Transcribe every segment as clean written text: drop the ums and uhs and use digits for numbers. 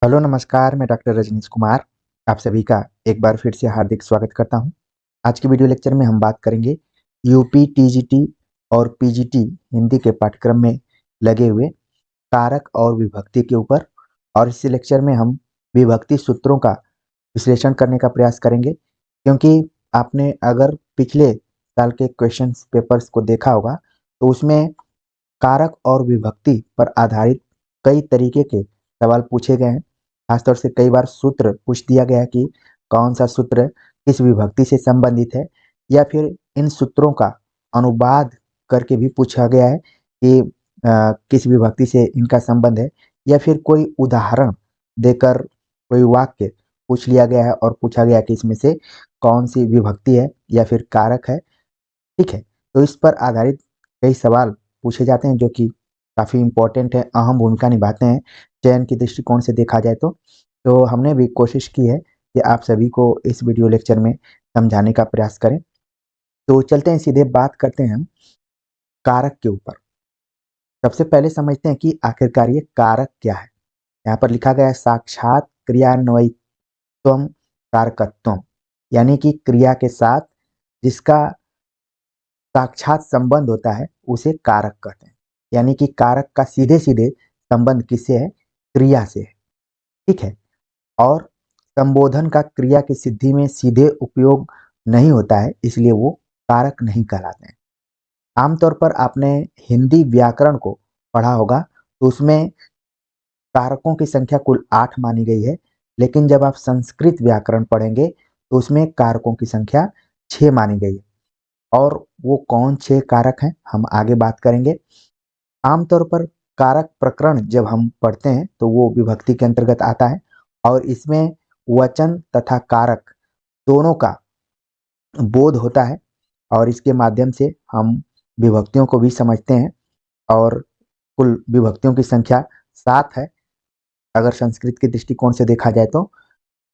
Hello नमस्कार, मैं doctor Rajneesh Kumar आप सभी का एक बार फिर से हार्दिक स्वागत करता हूं। आज की वीडियो लेक्चर में हम बात करेंगे यूपी टीजीटी और पीजीटी हिंदी के पाठ्यक्रम में लगे हुए कारक और विभक्ति के ऊपर। और इस लेक्चर में हम विभक्ति सूत्रों का विश्लेषण करने का प्रयास करेंगे, क्योंकि आपने अगर पिछले साल के क्वेश्चन पेपर्स को देखा होगा तो उसमें कारक और विभक्ति पर आधारित कई तरीके के सवाल पूछे गए हैं। खासतौर से कई बार सूत्र पूछ दिया गया है कि कौन सा सूत्र किस विभक्ति से संबंधित है, या फिर इन सूत्रों का अनुवाद करके भी पूछा गया है कि किस विभक्ति से इनका संबंध है, या फिर कोई उदाहरण देकर कोई वाक्य पूछ लिया गया है और पूछा गया है कि इसमें से कौन सी विभक्ति है या फिर कारक है। ठीक है, तो इस पर आधारित कई सवाल पूछे जाते हैं जो कि काफ़ी इम्पोर्टेंट है, अहम भूमिका निभाते हैं चयन के दृष्टिकोण से देखा जाए तो हमने भी कोशिश की है कि आप सभी को इस वीडियो लेक्चर में समझाने का प्रयास करें। तो चलते हैं, सीधे बात करते हैं हम कारक के ऊपर। सबसे पहले समझते हैं कि आखिरकार ये कारक क्या है। यहाँ पर लिखा गया है साक्षात क्रियान्वयित्वम कारकत्वम, यानी कि क्रिया के साथ जिसका साक्षात संबंध होता है उसे कारक कहते हैं। यानी कि कारक का सीधे सीधे संबंध किससे है? क्रिया से है। ठीक है, और संबोधन का क्रिया की सिद्धि में सीधे उपयोग नहीं होता है, इसलिए वो कारक नहीं कहलाते हैं। आमतौर पर आपने हिंदी व्याकरण को पढ़ा होगा, तो उसमें कारकों की संख्या कुल 8 मानी गई है। लेकिन जब आप संस्कृत व्याकरण पढ़ेंगे तो उसमें कारकों की संख्या 6 मानी गई है। और वो कौन 6 कारक हैं हम आगे बात करेंगे। आमतौर पर कारक प्रकरण जब हम पढ़ते हैं तो वो विभक्ति के अंतर्गत आता है, और इसमें वचन तथा कारक दोनों का बोध होता है, और इसके माध्यम से हम विभक्तियों को भी समझते हैं। और कुल विभक्तियों की संख्या 7 है अगर संस्कृत के दृष्टिकोण से देखा जाए तो।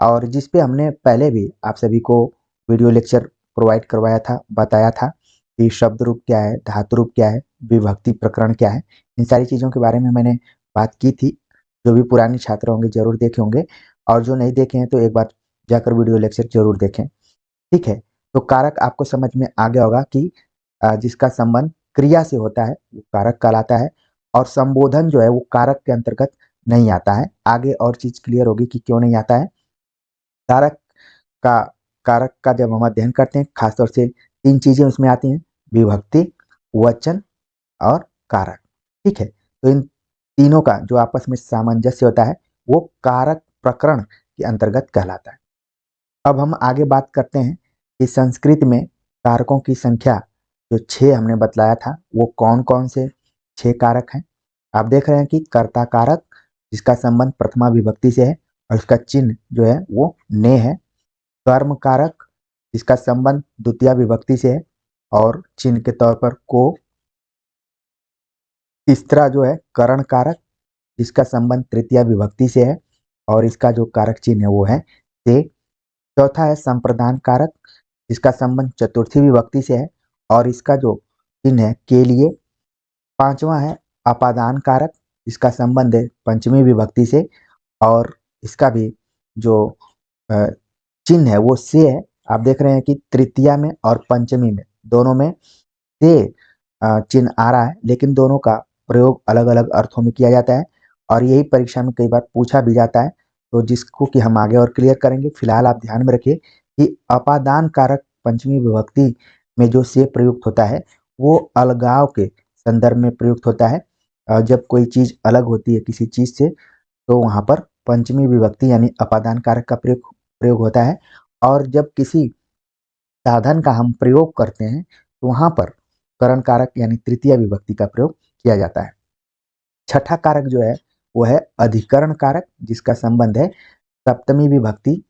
और जिस पे हमने पहले भी आप सभी को वीडियो लेक्चर प्रोवाइड करवाया था, बताया था कि शब्द रूप क्या है, धातु रूप क्या है, विभक्ति प्रकरण क्या है। इन सारी चीज़ों के बारे में मैंने बात की थी। जो भी पुराने छात्र होंगे जरूर देखे होंगे, और जो नहीं देखे हैं तो एक बार जाकर वीडियो लेक्चर जरूर देखें। ठीक है, तो कारक आपको समझ में आ गया होगा कि जिसका संबंध क्रिया से होता है वो कारक कहलाता है, और संबोधन जो है वो कारक के अंतर्गत नहीं आता है। आगे और चीज क्लियर होगी कि क्यों नहीं आता है। कारक का कारक का जब हम अध्ययन करते हैं, खासतौर से 3 चीजें उसमें आती हैं: विभक्ति, वचन और कारक। ठीक है, तो इन तीनों का जो आपस में सामंजस्य होता है वो कारक प्रकरण के अंतर्गत कहलाता है। अब हम आगे बात करते हैं कि संस्कृत में कारकों की संख्या जो 6 हमने बतलाया था वो कौन कौन से 6 कारक हैं। आप देख रहे हैं कि कर्ता कारक जिसका संबंध प्रथमा विभक्ति से है और उसका चिन्ह जो है वो ने है। कर्म कारक जिसका संबंध द्वितीय विभक्ति से है और चिन्ह के तौर पर को। तीसरा जो है करण कारक जिसका संबंध तृतीय विभक्ति से है और इसका जो कारक चिन्ह है वो है से। चौथा है संप्रदान कारक जिसका संबंध चतुर्थी विभक्ति से है और इसका जो चिन्ह है के लिए। पांचवा है अपादान कारक जिसका संबंध है पंचमी विभक्ति से और इसका भी जो चिन्ह है वो से है। आप देख रहे हैं कि तृतीया में और पंचमी में दोनों में से चिन्ह आ रहा है, लेकिन दोनों का प्रयोग अलग अलग अर्थों में किया जाता है और यही परीक्षा में कई बार पूछा भी जाता है, तो जिसको कि हम आगे और क्लियर करेंगे। फिलहाल आप ध्यान में रखिए कि अपादान कारक पंचमी विभक्ति में जो से प्रयुक्त होता है वो अलगाव के संदर्भ में प्रयुक्त होता है। जब कोई चीज अलग होती है किसी चीज से तो वहां पर पंचमी विभक्ति यानी अपादान कारक का प्रयोग प्रयोग होता है। और जब किसी साधन का हम प्रयोग करते हैं तो वहां पर करण कारक यानी तृतीय विभक्ति का प्रयोग किया जाता है। छठा कारक जो है वो है अधिकरण कारक जिसका संबंध है सप्तमी विभक्ति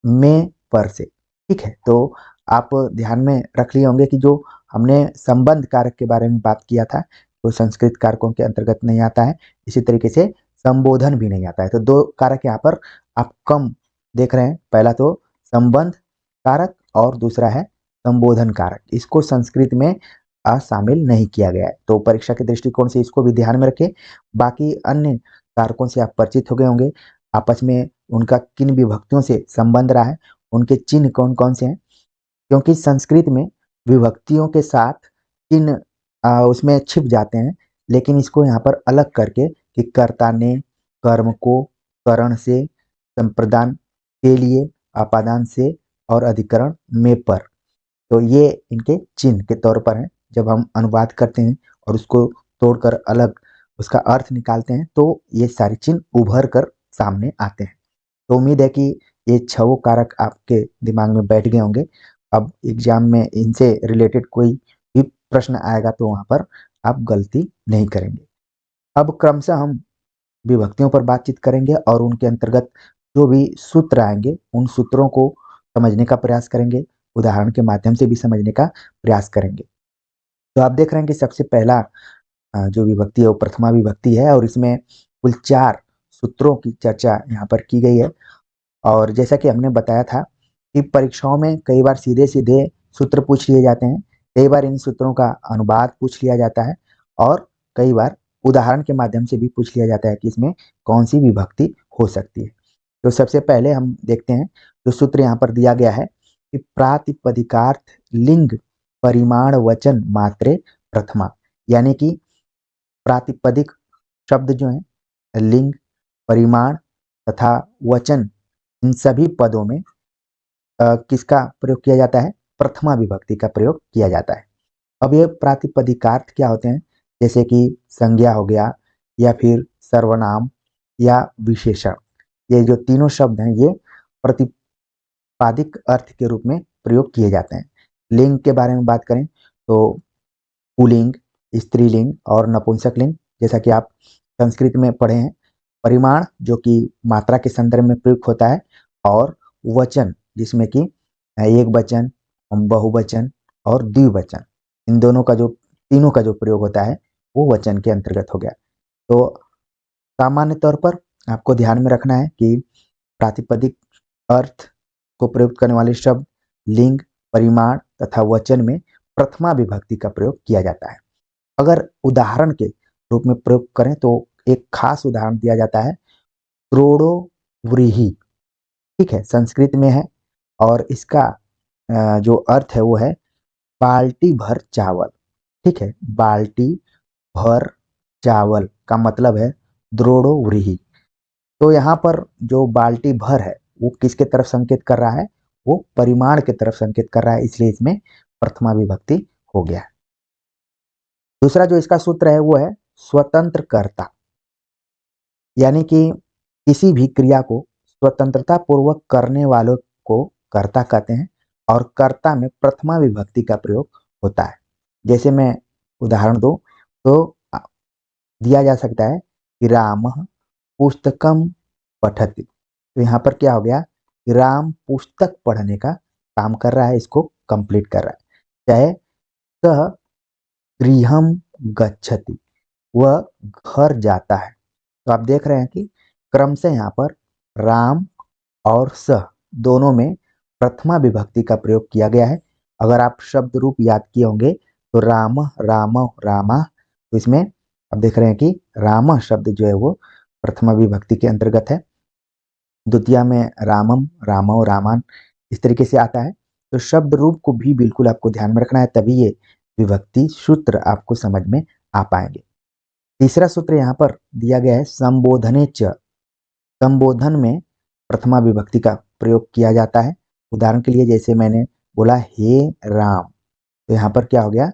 में पर से। ठीक है, तो आप ध्यान में रख लिए होंगे कि जो हमने संबंध कारक के बारे में बात किया था वो संस्कृत कारकों के अंतर्गत नहीं आता है। इसी तरीके से संबोधन भी नहीं आता है। तो 2 कारक यहाँ पर आप कम देख रहे हैं, पहला तो संबंध कारक और दूसरा है संबोधन कारक। इसको संस्कृत में शामिल नहीं किया गया है, तो परीक्षा के दृष्टिकोण से इसको भी ध्यान में रखें। बाकी अन्य कारकों से आप परिचित हो गए होंगे। आपस में उनका किन विभक्तियों से संबंध रहा है, उनके चिन्ह कौन कौन से हैं। क्योंकि संस्कृत में विभक्तियों के साथ चिन्ह उसमें छिप जाते हैं, लेकिन इसको यहाँ पर अलग करके कि कर्ता ने, कर्म को, करण से, संप्रदान के लिए, अपादान से और अधिकरण में पर, तो ये इनके चिन्ह के तौर पर हैं। जब हम अनुवाद करते हैं और उसको तोड़कर अलग उसका अर्थ निकालते हैं तो ये सारे चिन्ह उभर कर सामने आते हैं। तो उम्मीद है कि ये छह कारक आपके दिमाग में बैठ गए होंगे। अब एग्जाम में इनसे रिलेटेड कोई भी प्रश्न आएगा तो वहां पर आप गलती नहीं करेंगे। अब क्रमशः हम विभक्तियों पर बातचीत करेंगे और उनके अंतर्गत जो भी सूत्र आएंगे उन सूत्रों को समझने का प्रयास करेंगे, उदाहरण के माध्यम से भी समझने का प्रयास करेंगे। तो आप देख रहे हैं कि सबसे पहला जो विभक्ति है वो प्रथमा विभक्ति है और इसमें कुल 4 सूत्रों की चर्चा यहाँ पर की गई है। और जैसा कि हमने बताया था कि परीक्षाओं में कई बार सीधे सीधे सूत्र पूछ लिए जाते हैं, कई बार इन सूत्रों का अनुवाद पूछ लिया जाता है और कई बार उदाहरण के माध्यम से भी पूछ लिया जाता है कि इसमें कौन सी विभक्ति हो सकती है। तो सबसे पहले हम देखते हैं जो सूत्र यहाँ पर दिया गया है कि प्रातिपदिकार्थ लिंग परिमाण वचन मात्रे प्रथमा, यानी कि प्रातिपदिक शब्द जो है लिंग, परिमाण तथा वचन, इन सभी पदों में किसका प्रयोग किया जाता है, प्रथमा विभक्ति का प्रयोग किया जाता है। अब ये प्रातिपदिकार्थ क्या होते हैं, जैसे कि संज्ञा हो गया या फिर सर्वनाम या विशेषण, ये जो तीनों शब्द हैं ये प्रतिपादिक अर्थ के रूप में प्रयोग किए जाते हैं। लिंग के बारे में बात करें तो पुल्लिंग, स्त्रीलिंग और नपुंसकलिंग, जैसा कि आप संस्कृत में पढ़े हैं। परिमाण जो कि मात्रा के संदर्भ में प्रयुक्त होता है, और वचन जिसमें कि एक वचन, बहुवचन और द्विवचन, इन दोनों का जो तीनों का जो प्रयोग होता है वो वचन के अंतर्गत हो गया। तो सामान्य तौर पर आपको ध्यान में रखना है कि प्रातिपदिक अर्थ को प्रयुक्त करने वाले शब्द लिंग, परिमाण तथा वचन में प्रथमा विभक्ति का प्रयोग किया जाता है। अगर उदाहरण के रूप में प्रयोग करें तो एक खास उदाहरण दिया जाता है त्रोड़ो व्रीहि, ठीक है, संस्कृत में है और इसका जो अर्थ है वो है बाल्टी भर चावल, ठीक है, बाल्टी भर चावल का मतलब है द्रोड़ो व्रीहि। तो यहाँ पर जो बाल्टी भर है वो किसके तरफ संकेत कर रहा है, वो परिमाण के तरफ संकेत कर रहा है, इसलिए इसमें प्रथमा विभक्ति हो गया है। दूसरा जो इसका सूत्र है वो है स्वतंत्र कर्ता, यानी कि किसी भी क्रिया को स्वतंत्रता पूर्वक करने वालों को कर्ता कहते हैं और कर्ता में प्रथमा विभक्ति का प्रयोग होता है। जैसे मैं उदाहरण दूं तो दिया जा सकता है कि रामः पुस्तकम पठति, तो यहाँ पर क्या हो गया कि राम पुस्तक पढ़ने का काम कर रहा है, इसको कंप्लीट कर रहा है। चाहे सह गृहम गच्छति, वह घर जाता है। तो आप देख रहे हैं कि क्रमशः यहाँ पर राम और सह दोनों में प्रथमा विभक्ति का प्रयोग किया गया है। अगर आप शब्द रूप याद किए होंगे तो राम, राम, रामा, तो इसमें आप देख रहे हैं कि राम शब्द जो है वो प्रथमा विभक्ति के अंतर्गत है। द्वितीय में रामम, रामो, रामान, इस तरीके से आता है। तो शब्द रूप को भी बिल्कुल आपको ध्यान में रखना है, तभी ये विभक्ति सूत्र आपको समझ में आ पाएंगे। तीसरा सूत्र यहाँ पर दिया गया है संबोधने च, संबोधन में प्रथमा विभक्ति का प्रयोग किया जाता है। उदाहरण के लिए जैसे मैंने बोला हे राम, तो यहाँ पर क्या हो गया,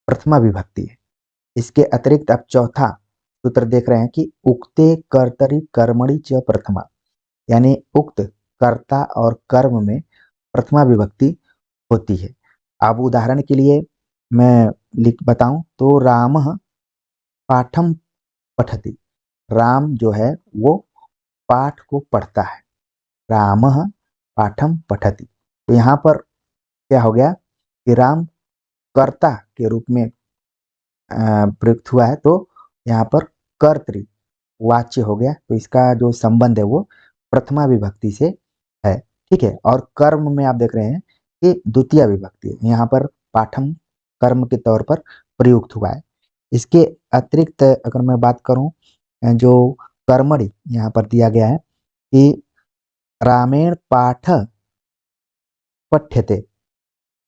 प्रथमा विभक्ति है। इसके अतिरिक्त आप चौथा सूत्र देख रहे हैं कि उक्ते कर्तरि कर्मणि च प्रथमा, यानी उक्त कर्ता और कर्म में प्रथमा विभक्ति होती है। अब उदाहरण के लिए मैं लिख बताऊं तो रामः पाठम पठति, राम जो है वो पाठ को पढ़ता है, रामः पाठम पठति। तो यहाँ पर क्या हो गया कि राम कर्ता के रूप में प्रयुक्त हुआ है, तो यहाँ पर कर्तृ वाच्य हो गया, तो इसका जो संबंध है वो प्रथमा विभक्ति से है, ठीक है। और कर्म में आप देख रहे हैं कि द्वितीय विभक्ति है, यहाँ पर पाठम कर्म के तौर पर प्रयुक्त हुआ है। इसके अतिरिक्त अगर मैं बात करूं जो कर्मणि यहाँ पर दिया गया है कि रामेण पाठ पठ्यते,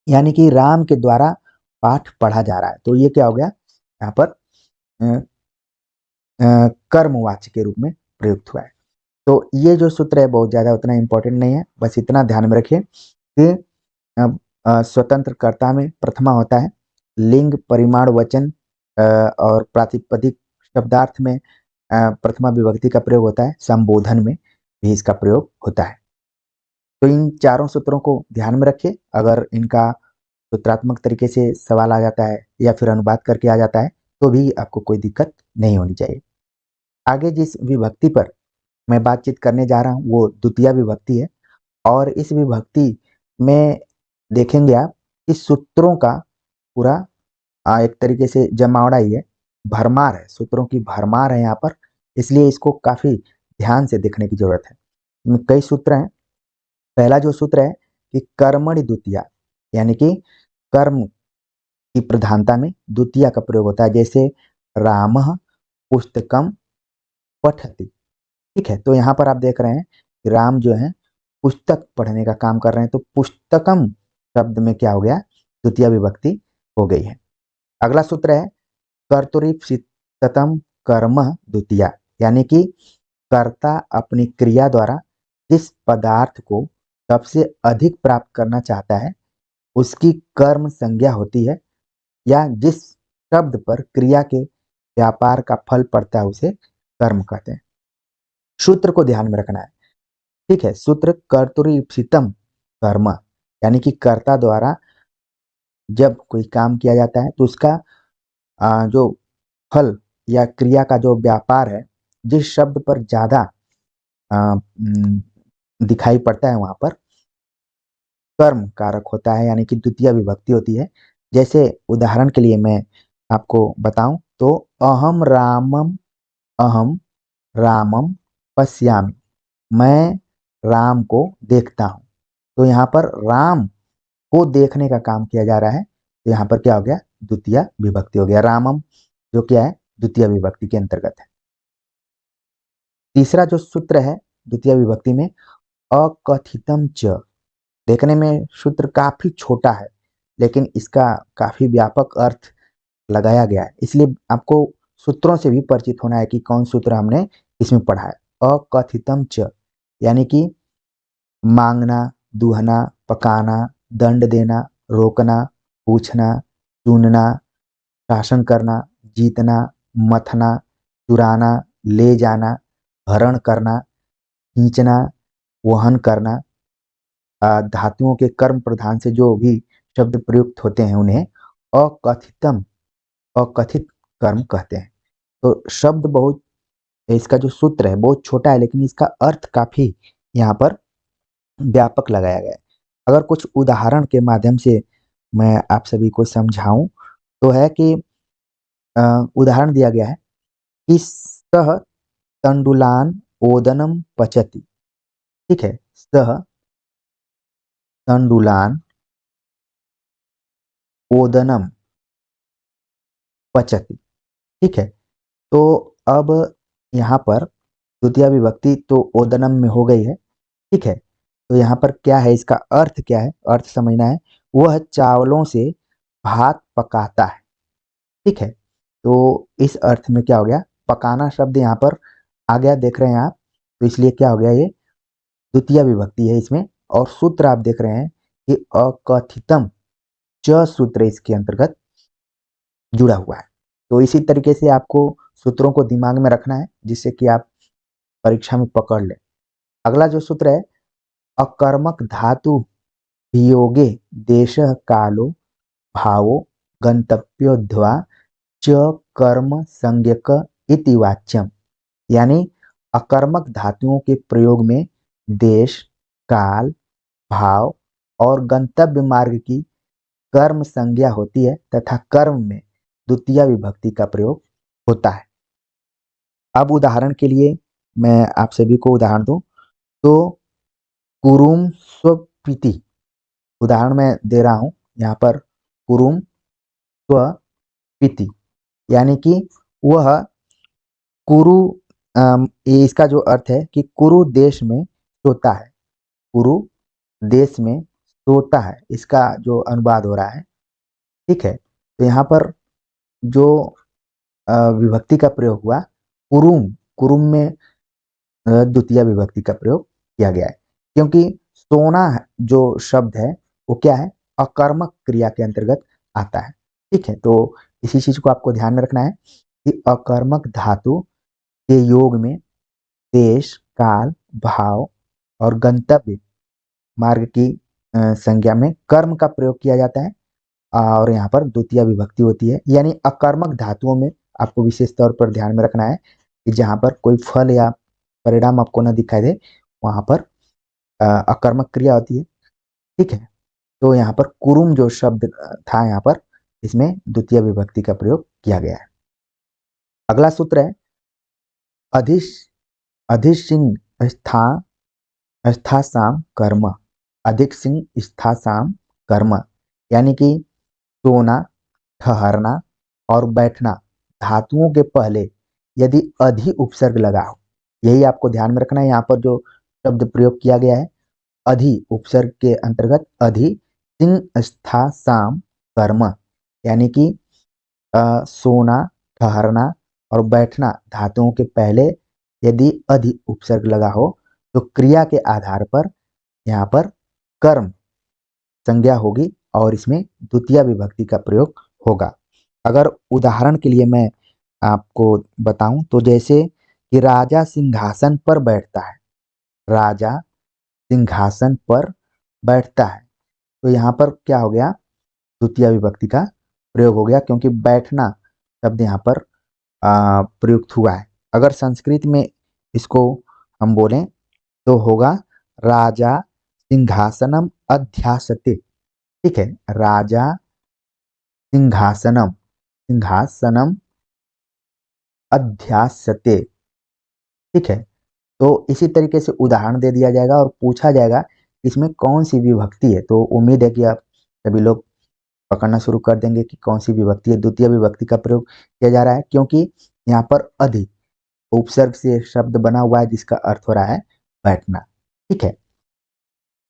यानी कि राम के द्वारा पाठ पढ़ा जा रहा है। तो ये क्या हो गया यहाँ पर अ, कर्मवाच्य के रूप में प्रयुक्त हुआ है। तो ये जो सूत्र है बहुत ज्यादा उतना इंपॉर्टेंट नहीं है, बस इतना ध्यान में रखिए कि स्वतंत्र कर्ता में प्रथमा होता है, लिंग परिमाण वचन और प्रातिपदिक शब्दार्थ में प्रथमा विभक्ति का प्रयोग होता है, संबोधन में भी इसका प्रयोग होता है। तो इन चारों सूत्रों को ध्यान में रखिए। अगर इनका सूत्रात्मक तरीके से सवाल आ जाता है या फिर अनुवाद करके आ जाता है तो भी आपको कोई दिक्कत नहीं होनी चाहिए। आगे जिस विभक्ति पर मैं बातचीत करने जा रहा हूँ वो द्वितीय विभक्ति है, और इस विभक्ति में देखेंगे आप इस सूत्रों का पूरा एक तरीके से जमावड़ा ही है, भरमार है, सूत्रों की भरमार है यहाँ पर, इसलिए इसको काफी ध्यान से देखने की जरूरत है। इनमें कई सूत्र हैं। पहला जो सूत्र है कि कर्मणि द्वितीया, यानी कि कर्म की प्रधानता में द्वितीया का प्रयोग होता है, जैसे रामः पुस्तकम पठति। ठीक है, तो यहाँ पर आप देख रहे हैं कि राम जो है पुस्तक पढ़ने का काम कर रहे हैं, तो पुस्तकम शब्द में क्या हो गया, द्वितीय विभक्ति हो गई है। अगला सूत्र है कर्तुरीप्सितम कर्म द्वितीया, यानी कि कर्ता अपनी क्रिया द्वारा जिस पदार्थ को सबसे अधिक प्राप्त करना चाहता है उसकी कर्म संज्ञा होती है, या जिस शब्द पर क्रिया के व्यापार का फल पड़ता है उसे कर्म कहते हैं। सूत्र को ध्यान में रखना है। ठीक है, सूत्र कर्तुरीप्सितम कर्म, यानी कि कर्ता द्वारा जब कोई काम किया जाता है तो उसका जो फल या क्रिया का जो व्यापार है, जिस शब्द पर ज्यादा दिखाई पड़ता है वहां पर कर्म कारक होता है, यानी कि द्वितीय विभक्ति होती है। जैसे उदाहरण के लिए मैं आपको बताऊं तो अहम रामम पश्यामि, मैं राम को देखता हूं। तो यहाँ पर राम को देखने का काम किया जा रहा है, तो यहाँ पर क्या हो गया, द्वितीय विभक्ति हो गया। रामम जो क्या है, द्वितीय विभक्ति के अंतर्गत है। तीसरा जो सूत्र है द्वितीय विभक्ति में अकथितम च, देखने में सूत्र काफी छोटा है लेकिन इसका काफी व्यापक अर्थ लगाया गया है, इसलिए आपको सूत्रों से भी परिचित होना है कि कौन सूत्र हमने इसमें पढ़ा है। अकथितम च, यानी कि मांगना, दुहना, पकाना, दंड देना, रोकना, पूछना, चुनना, शासन करना, जीतना, मथना, चुराना, ले जाना, हरण करना, खींचना, वहन करना, धातुओं के कर्म प्रधान से जो भी शब्द प्रयुक्त होते हैं उन्हें अकथितम अकथित कर्म कहते हैं। तो शब्द बहुत, इसका जो सूत्र है बहुत छोटा है लेकिन इसका अर्थ काफी यहाँ पर व्यापक लगाया गया है। अगर कुछ उदाहरण के माध्यम से मैं आप सभी को समझाऊं तो है कि उदाहरण दिया गया है कि सह तंडुलान ओदनम पचति। ठीक है, सह तंडुलान ओदनम पचति। ठीक है, तो अब यहाँ पर द्वितीय विभक्ति तो ओदनम में हो गई है। ठीक है, तो यहाँ पर क्या है, इसका अर्थ क्या है, अर्थ समझना है। वह चावलों से भात पकाता है। ठीक है, तो इस अर्थ में क्या हो गया, पकाना शब्द यहाँ पर आ गया, देख रहे हैं आप, तो इसलिए क्या हो गया, ये द्वितीय विभक्ति है इसमें। और सूत्र आप देख रहे हैं कि अकथितम च सूत्र इसके अंतर्गत जुड़ा हुआ है। तो इसी तरीके से आपको सूत्रों को दिमाग में रखना है जिससे कि आप परीक्षा में पकड़ लें। अगला जो सूत्र है अकर्मक धातु वियोगे देश कालो भावो गंतव्योध्वा च कर्म संज्ञक इति वाच्यम, यानी अकर्मक धातुओं के प्रयोग में देश, काल, भाव और गंतव्य मार्ग की कर्म संज्ञा होती है तथा कर्म में द्वितीय विभक्ति का प्रयोग होता है। अब उदाहरण के लिए मैं आप सभी को उदाहरण दूं तो कुरुम स्वपिति, उदाहरण मैं दे रहा हूं यहाँ पर, कुरुम स्वपिति, यानी कि वह कुरु ये इसका जो अर्थ है कि कुरु देश में सोता है, कुरु देश में सोता है, इसका जो अनुवाद हो रहा है। ठीक है, तो यहाँ पर जो विभक्ति का प्रयोग हुआ कुरुम, कुरुम में द्वितीय विभक्ति का प्रयोग किया गया है, क्योंकि सोना जो शब्द है वो क्या है, अकर्मक क्रिया के अंतर्गत आता है। ठीक है, तो इसी चीज को आपको ध्यान में रखना है कि अकर्मक धातु के योग में देश, काल, भाव और गंतव्य मार्ग की संज्ञा में कर्म का प्रयोग किया जाता है, और यहाँ पर द्वितीय विभक्ति होती है। यानी अकर्मक धातुओं में आपको विशेष तौर पर ध्यान में रखना है कि जहाँ पर कोई फल या परिणाम आपको न दिखाई दे, वहां पर अकर्मक क्रिया होती है। ठीक है, तो यहाँ पर कुरुम जो शब्द था, यहाँ पर इसमें द्वितीय विभक्ति का प्रयोग किया गया है। अगला सूत्र है अधिश अधिशिंग स्था स्थासाम कर्म, अधिक सिंह स्थासाम कर्म, यानी कि सोना, ठहरना और बैठना धातुओं के पहले यदि अधि उपसर्ग लगा हो, यही आपको ध्यान में रखना है। यहाँ पर जो शब्द प्रयोग किया गया है अधि उपसर्ग के अंतर्गत, अधि सिंह स्था साम कर्म, यानी कि सोना, ठहरना और बैठना धातुओं के पहले यदि अधि उपसर्ग लगा हो तो क्रिया के आधार पर यहाँ पर कर्म संज्ञा होगी और इसमें द्वितीय विभक्ति का प्रयोग होगा। अगर उदाहरण के लिए मैं आपको बताऊं तो जैसे कि राजा सिंहासन पर बैठता है, राजा सिंहासन पर बैठता है, तो यहाँ पर क्या हो गया, द्वितीय विभक्ति का प्रयोग हो गया, क्योंकि बैठना शब्द यहाँ पर प्रयुक्त हुआ है। अगर संस्कृत में इसको हम बोलें तो होगा राजा सिंहासनम अध्यासते। ठीक है, राजा सिंहासनम सिंहासनम अध्यासते। ठीक है, तो इसी तरीके से उदाहरण दे दिया जाएगा और पूछा जाएगा इसमें कौन सी विभक्ति है, तो उम्मीद है कि आप सभी लोग पकड़ना शुरू कर देंगे कि कौन सी विभक्ति है। द्वितीय विभक्ति का प्रयोग किया जा रहा है क्योंकि यहाँ पर अधि उपसर्ग से शब्द बना हुआ है जिसका अर्थ हो रहा है बैठना। ठीक है,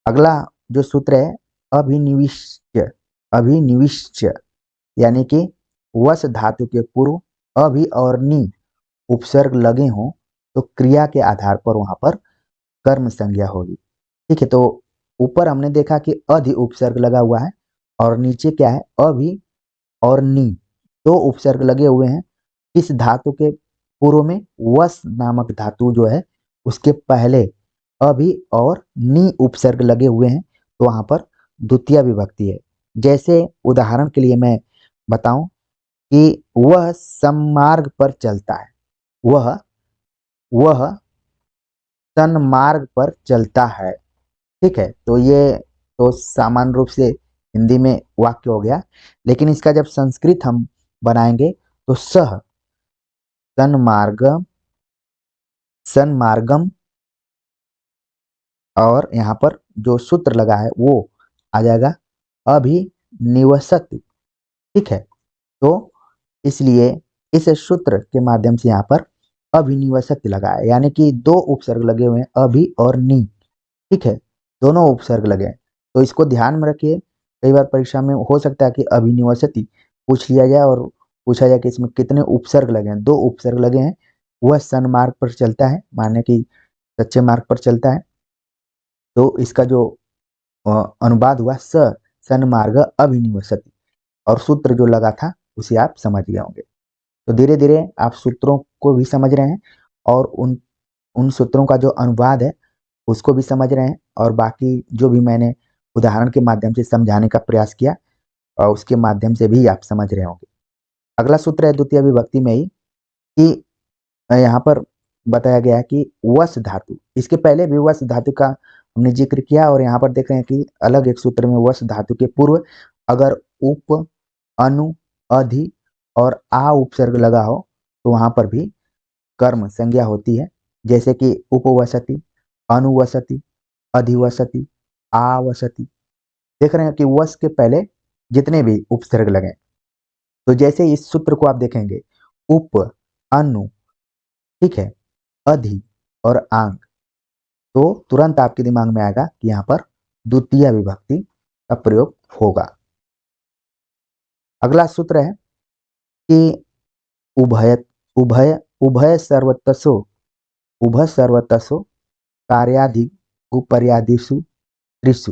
अगला जो सूत्र है अभिनिविष्ट, अभिनिविष्ट, यानी कि वस धातु के पूर्व अभि और नि उपसर्ग लगे हों तो क्रिया के आधार पर वहां पर कर्म संज्ञा होगी। ठीक है, तो ऊपर हमने देखा कि अधि उपसर्ग लगा हुआ है और नीचे क्या है, अभि और नी दो उपसर्ग लगे हुए हैं। इस धातु के पूर्व में वस नामक धातु जो है उसके पहले अभि और नी उपसर्ग लगे हुए हैं, तो वहां पर द्वितीय विभक्ति है। जैसे उदाहरण के लिए मैं बताऊं कि वह सन्मार्ग पर चलता है, वह सन्मार्ग पर चलता है। ठीक है, तो ये तो सामान्य रूप से हिंदी में वाक्य हो गया, लेकिन इसका जब संस्कृत हम बनाएंगे तो सह सन्मार्गम, सन्मार्गम, और यहाँ पर जो सूत्र लगा है वो आ जाएगा अभिनिवसति। ठीक है, तो इसलिए इस सूत्र के माध्यम से यहाँ पर अभिनिवसति लगा है, यानी कि दो उपसर्ग लगे हुए हैं अभि और नी। ठीक है, दोनों उपसर्ग लगे हैं, तो इसको ध्यान में रखिए। कई बार परीक्षा में हो सकता है कि अभिनिवसति पूछ लिया जाए और पूछा जाए कि इसमें कितने उपसर्ग लगे हैं, दो उपसर्ग लगे हैं। वह सन्मार्ग पर चलता है माने कि सच्चे मार्ग पर चलता है, तो इसका जो अनुवाद हुआ सन्मार्ग अभिनिवसति, और सूत्र जो लगा था उसे आप समझ गए होंगे। तो धीरे धीरे आप सूत्रों को भी समझ रहे हैं और उन उन सूत्रों का जो अनुवाद है उसको भी समझ रहे हैं, और बाकी जो भी मैंने उदाहरण के माध्यम से समझाने का प्रयास किया और उसके माध्यम से भी आप समझ रहे होंगे। अगला सूत्र है द्वितीय विभक्ति में ही कि यहाँ पर बताया गया है कि वस धातु, इसके पहले भी वस धातु का हमने जिक्र किया और यहाँ पर देख रहे हैं कि अलग एक सूत्र में वस धातु के पूर्व अगर उप, अनु, अधि और आ उपसर्ग लगा हो तो वहां पर भी कर्म संज्ञा होती है। जैसे कि उपवसति, अनुवसति, अधिवसति, आवसति। देख रहे हैं कि वस के पहले जितने भी उपसर्ग लगे, तो जैसे इस सूत्र को आप देखेंगे उप, अनु, ठीक है, अधि और आंग, तो तुरंत आपके दिमाग में आएगा कि यहाँ पर द्वितीय विभक्ति का प्रयोग होगा। अगला सूत्र है कि उभय उभय उभय सर्वतसो उभय सर्वतसो कार्यादि उपर्यादिषु त्रिषु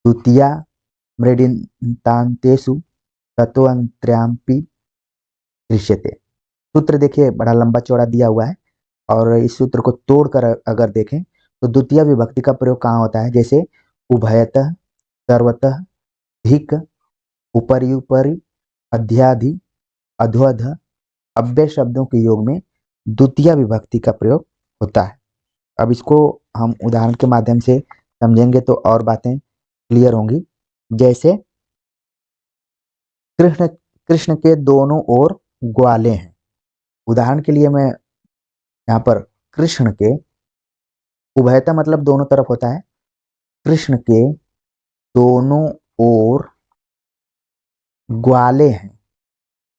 द्वितीया मृडितान्तेषु तत्वन्त्र्याम्पि दृश्यते। सूत्र देखिए बड़ा लंबा चौड़ा दिया हुआ है, और इस सूत्र को तोड़कर अगर देखें तो द्वितीय विभक्ति का प्रयोग कहाँ होता है, जैसे उभयतः, सर्वतः, धिक, उपरि उपरि, अध्याधि, अधोअध, अव्यय शब्दों के योग में द्वितीय विभक्ति का प्रयोग होता है। अब इसको हम उदाहरण के माध्यम से समझेंगे तो और बातें क्लियर होंगी। जैसे कृष्ण कृष्ण के दोनों ओर ग्वाले हैं। उदाहरण के लिए मैं यहाँ पर कृष्ण के, उभयता मतलब दोनों तरफ होता है, कृष्ण के दोनों ओर ग्वाले हैं।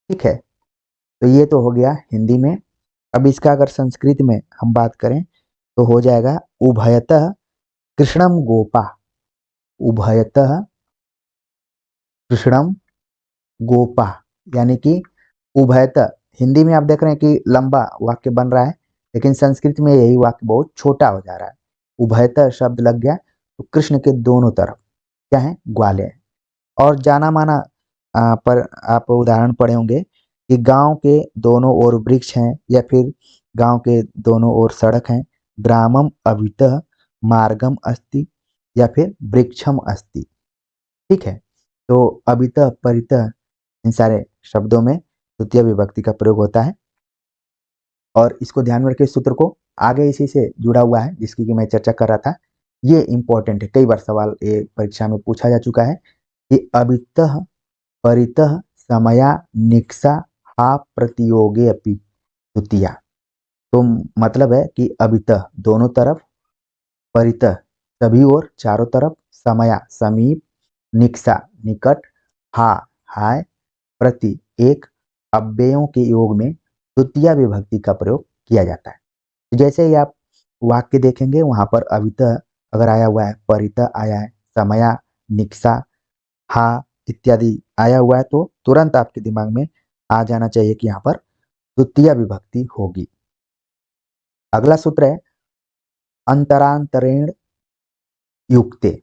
ठीक है, तो ये तो हो गया हिंदी में। अब इसका अगर संस्कृत में हम बात करें तो हो जाएगा उभयतः कृष्णम गोपा। उभयतः कृष्णम गोपा, यानी कि उभयतः, हिंदी में आप देख रहे हैं कि लंबा वाक्य बन रहा है, लेकिन संस्कृत में यही वाक्य बहुत छोटा हो जा रहा है। उभयतः शब्द लग गया तो कृष्ण के दोनों तरफ क्या है, ग्वाले हैं। और जाना माना पर आप उदाहरण पढ़े होंगे कि गांव के दोनों ओर वृक्ष हैं, या फिर गांव के दोनों ओर सड़क हैं। ग्रामम अभितः मार्गम अस्ति, या फिर वृक्षम अस्ति। ठीक है, तो अभितः परितः इन सारे शब्दों में द्वितीय विभक्ति का प्रयोग होता है। और इसको ध्यान में रखिए, सूत्र को आगे इसी से जुड़ा हुआ है जिसकी कि मैं चर्चा कर रहा था। ये इंपॉर्टेंट है, कई बार सवाल ये परीक्षा में पूछा जा चुका है कि अभितः परितः समया निक्सा हा प्रतियोगे अपि द्वितीया। तो मतलब है कि अभितः दोनों तरफ, परितः सभी ओर चारों तरफ, समया समीप, निक्सा निकट, हा हाय, प्रति एक, अव्ययों के योग में द्वितीय विभक्ति का प्रयोग किया जाता है। तो जैसे ही आप वाक्य देखेंगे वहां पर अभितः अगर आया हुआ है, परितः आया है, समया, निक्सा, हा इत्यादि आया हुआ है, तो तुरंत आपके दिमाग में आ जाना चाहिए कि यहाँ पर द्वितीय विभक्ति होगी। अगला सूत्र है अंतरांतरेण युक्ते,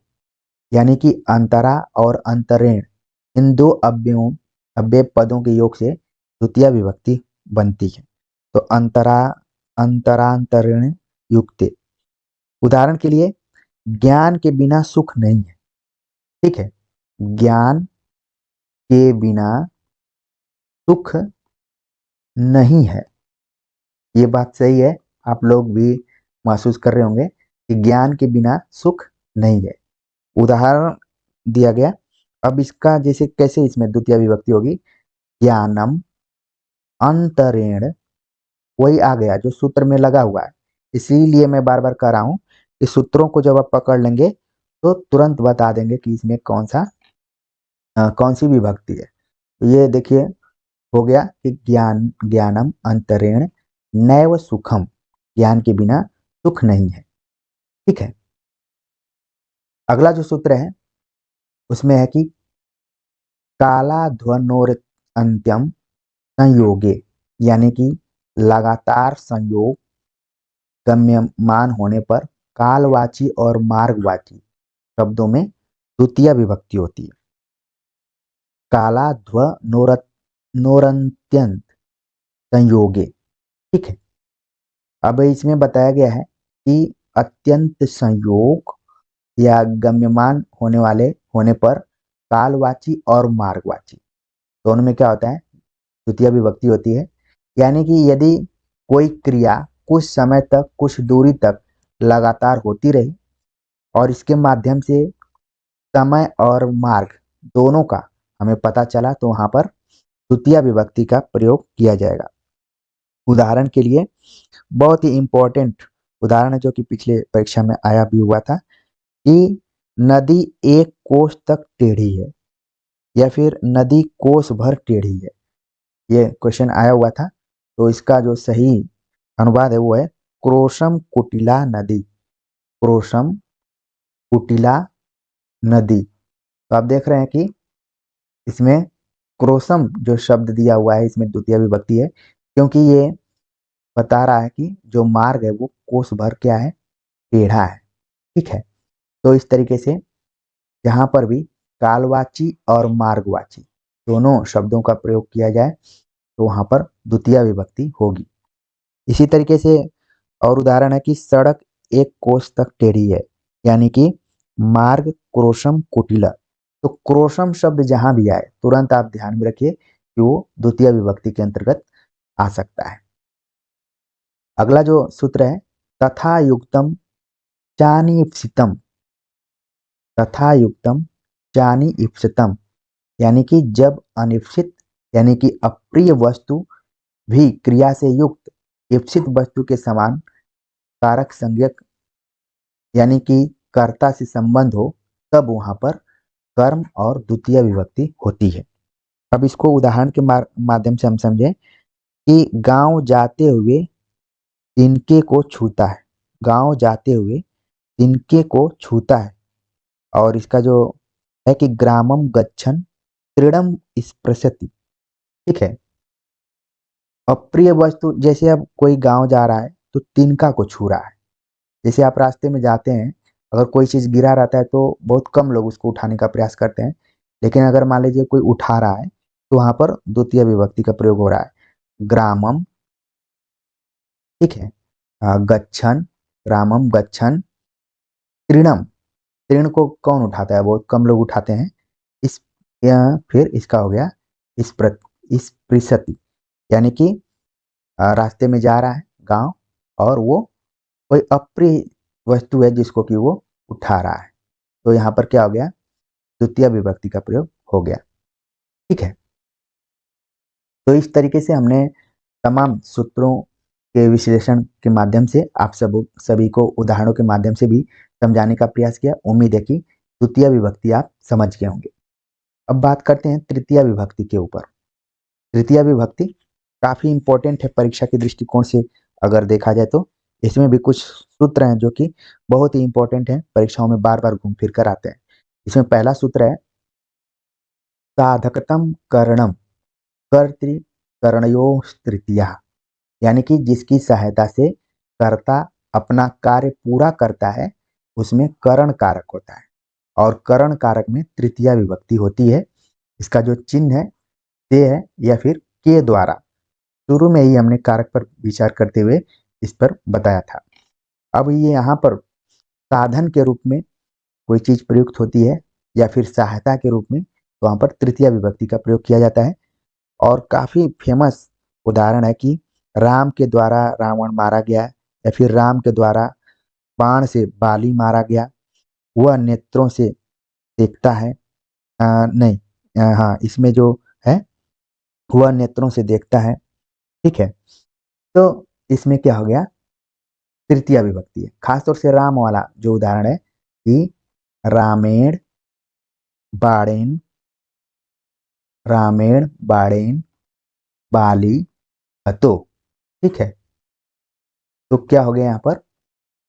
यानी कि अंतरा और अंतरेण इन दो अव्यय पदों के योग से द्वितीय विभक्ति बनती है। तो अंतरांतरेण युक्ते, उदाहरण के लिए ज्ञान के बिना सुख नहीं है। ठीक है, ज्ञान के बिना सुख नहीं है, ये बात सही है। आप लोग भी महसूस कर रहे होंगे कि ज्ञान के बिना सुख नहीं है। उदाहरण दिया गया, अब इसका जैसे कैसे इसमें द्वितीय विभक्ति होगी, ज्ञानम अंतरेण, वही आ गया जो सूत्र में लगा हुआ है। इसीलिए मैं बार बार कह रहा हूं कि सूत्रों को जब आप पकड़ लेंगे तो तुरंत बता देंगे कि इसमें कौन सी विभक्ति है। तो ये देखिए हो गया कि ज्ञानम अंतरेण नैव सुखम, ज्ञान के बिना सुख नहीं है। ठीक है, अगला जो सूत्र है उसमें है कि कालाध्वनोर अंत्यम संयोगे, यानी कि लगातार संयोग गम्यमान होने पर कालवाची और मार्गवाची शब्दों में द्वितीय विभक्ति होती है। कालाध्वनोरंत्यंत संयोगे। ठीक है, अब इसमें बताया गया है कि अत्यंत संयोग या गम्यमान होने पर कालवाची और मार्गवाची दोनों में क्या होता है, द्वितीय विभक्ति होती है। यानी कि यदि कोई क्रिया कुछ समय तक, कुछ दूरी तक लगातार होती रही और इसके माध्यम से समय और मार्ग दोनों का हमें पता चला, तो वहां पर द्वितीय विभक्ति का प्रयोग किया जाएगा। उदाहरण के लिए बहुत ही इंपॉर्टेंट उदाहरण है जो कि पिछले परीक्षा में आया भी हुआ था कि नदी एक कोस तक टेढ़ी है, या फिर नदी कोस भर टेढ़ी है। ये क्वेश्चन आया हुआ था। तो इसका जो सही अनुवाद है वो है क्रोशम कुटिला नदी। क्रोशम कुटिला नदी। तो आप देख रहे हैं कि इसमें क्रोशम जो शब्द दिया हुआ है इसमें द्वितीय विभक्ति है, क्योंकि ये बता रहा है कि जो मार्ग है वो कोस भर क्या है, टेढ़ा है। ठीक है, तो इस तरीके से जहां पर भी कालवाची और मार्गवाची दोनों शब्दों का प्रयोग किया जाए तो वहां पर द्वितीय विभक्ति होगी। इसी तरीके से और उदाहरण है कि सड़क एक कोस तक टेढ़ी है, यानी कि मार्ग क्रोशम कुटिला। तो क्रोशम शब्द जहां भी आए तुरंत आप ध्यान में रखिए कि वो द्वितीय विभक्ति के अंतर्गत आ सकता है। अगला जो सूत्र है तथा युक्तम चानी इप्सितम। तथा युक्तम चानी इप्सितम, यानी कि जब अनिश्चित यानी कि अप्रिय वस्तु भी क्रिया से युक्त इप्सित वस्तु के समान कारक संज्ञक यानी कि कर्ता से संबंध हो तब वहां पर कर्म और द्वितीय विभक्ति होती है। अब इसको उदाहरण के माध्यम से हम समझें कि गांव जाते हुए तिनके को छूता है। गांव जाते हुए तिनके को छूता है। और इसका जो है कि ग्रामम गच्छन तृणम स्पृशति। ठीक है, अप्रिय वस्तु जैसे अब कोई गांव जा रहा है तो तिनका को छू रहा है। जैसे आप रास्ते में जाते हैं, अगर कोई चीज गिरा रहता है तो बहुत कम लोग उसको उठाने का प्रयास करते हैं, लेकिन अगर मान लीजिए कोई उठा रहा है तो वहां पर द्वितीय विभक्ति का प्रयोग हो रहा है, ग्रामम। ठीक है, गच्छन, ग्रामम गच्छन तृणम। तृण को कौन उठाता है, बहुत कम लोग उठाते हैं। इस फिर इसका हो गया स्पृशति, यानी कि रास्ते में जा रहा है गांव और वो कोई अप्रिय वस्तु है जिसको कि वो उठा रहा है, तो यहाँ पर क्या हो गया, द्वितीय विभक्ति का प्रयोग हो गया। ठीक है, तो इस तरीके से हमने तमाम सूत्रों के विश्लेषण के माध्यम से आप सभी को उदाहरणों के माध्यम से भी समझाने का प्रयास किया। उम्मीद है कि द्वितीय विभक्ति आप समझ गए होंगे। अब बात करते हैं तृतीय विभक्ति के ऊपर। तृतीय विभक्ति काफी इंपॉर्टेंट है परीक्षा के दृष्टिकोण से अगर देखा जाए तो। इसमें भी कुछ सूत्र हैं जो कि बहुत ही इंपॉर्टेंट है, परीक्षाओं में बार बार घूम फिर कर आते हैं। इसमें पहला सूत्र है साधकतम करणम कर्तृकरणयो तृतीया, यानी कि जिसकी सहायता से कर्ता अपना कार्य पूरा करता है उसमें करण कारक होता है, और करण कारक में तृतीया विभक्ति होती है। इसका जो चिन्ह है ते है या फिर के द्वारा। शुरू में ही हमने कारक पर विचार करते हुए इस पर बताया था। अब ये यहाँ पर साधन के रूप में कोई चीज प्रयुक्त होती है या फिर सहायता के रूप में, तो वहां पर तृतीय विभक्ति का प्रयोग किया जाता है। और काफी फेमस उदाहरण है कि राम के द्वारा रावण मारा गया, या फिर राम के द्वारा बाण से बाली मारा गया। वह नेत्रों से देखता है, नहीं, हाँ, इसमें जो है वह नेत्रों से देखता है। ठीक है, तो इसमें क्या हो गया, तृतीय विभक्ति है। खासतौर से राम वाला जो उदाहरण है कि रामेण बाणेन, रामेण बाणेन बाली हतो। ठीक है, तो क्या हो गया यहाँ पर,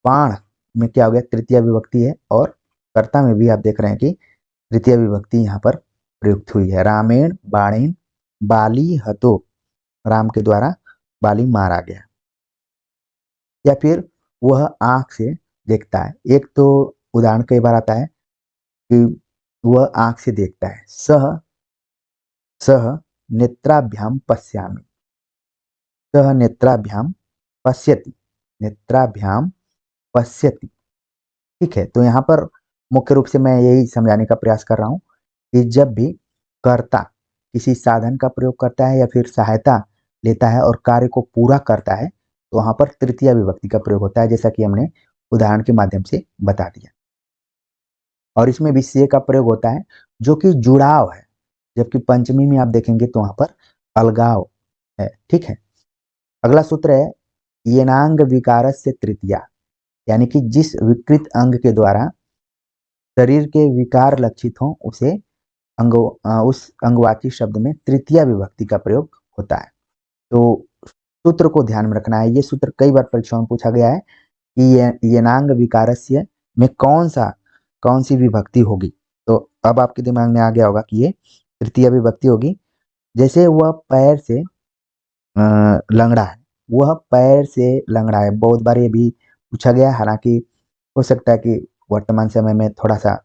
बाण में क्या हो गया, तृतीय विभक्ति है, और कर्ता में भी आप देख रहे हैं कि तृतीय विभक्ति यहाँ पर प्रयुक्त हुई है। रामेण बाणेन बाली हतो, राम के द्वारा बाली मारा गया। या फिर वह आंख से देखता है। एक तो उदाहरण कई बार आता है कि वह आंख से देखता है, सह सह नेत्राभ्याम पश्यामि, सह नेत्राभ्याम पश्यति, नेत्राभ्याम पश्यति। ठीक है, तो यहाँ पर मुख्य रूप से मैं यही समझाने का प्रयास कर रहा हूँ कि जब भी कर्ता किसी साधन का प्रयोग करता है या फिर सहायता लेता है और कार्य को पूरा करता है तो वहां पर तृतीय विभक्ति का प्रयोग होता है, जैसा कि हमने उदाहरण के माध्यम से बता दिया। और इसमें भी से का प्रयोग होता है जो कि जुड़ाव है, जबकि पंचमी में आप देखेंगे तो वहां पर अलगाव है। ठीक है, अगला सूत्र है येनांग विकार से तृतीया, यानी कि जिस विकृत अंग के द्वारा शरीर के विकार लक्षित हों उसे उस अंगवाची शब्द में तृतीय विभक्ति का प्रयोग होता है। तो सूत्र को ध्यान में रखना है। ये सूत्र कई बार परीक्षाओं में पूछा गया है कि येनांग विकारस्य में कौन सी विभक्ति होगी। तो अब आपके दिमाग में आ गया होगा कि ये तृतीय विभक्ति होगी। जैसे वह पैर से लंगड़ा है, वह पैर से लंगड़ा है, बहुत बार ये भी पूछा गया है। हालांकि हो सकता है कि वर्तमान समय में थोड़ा सा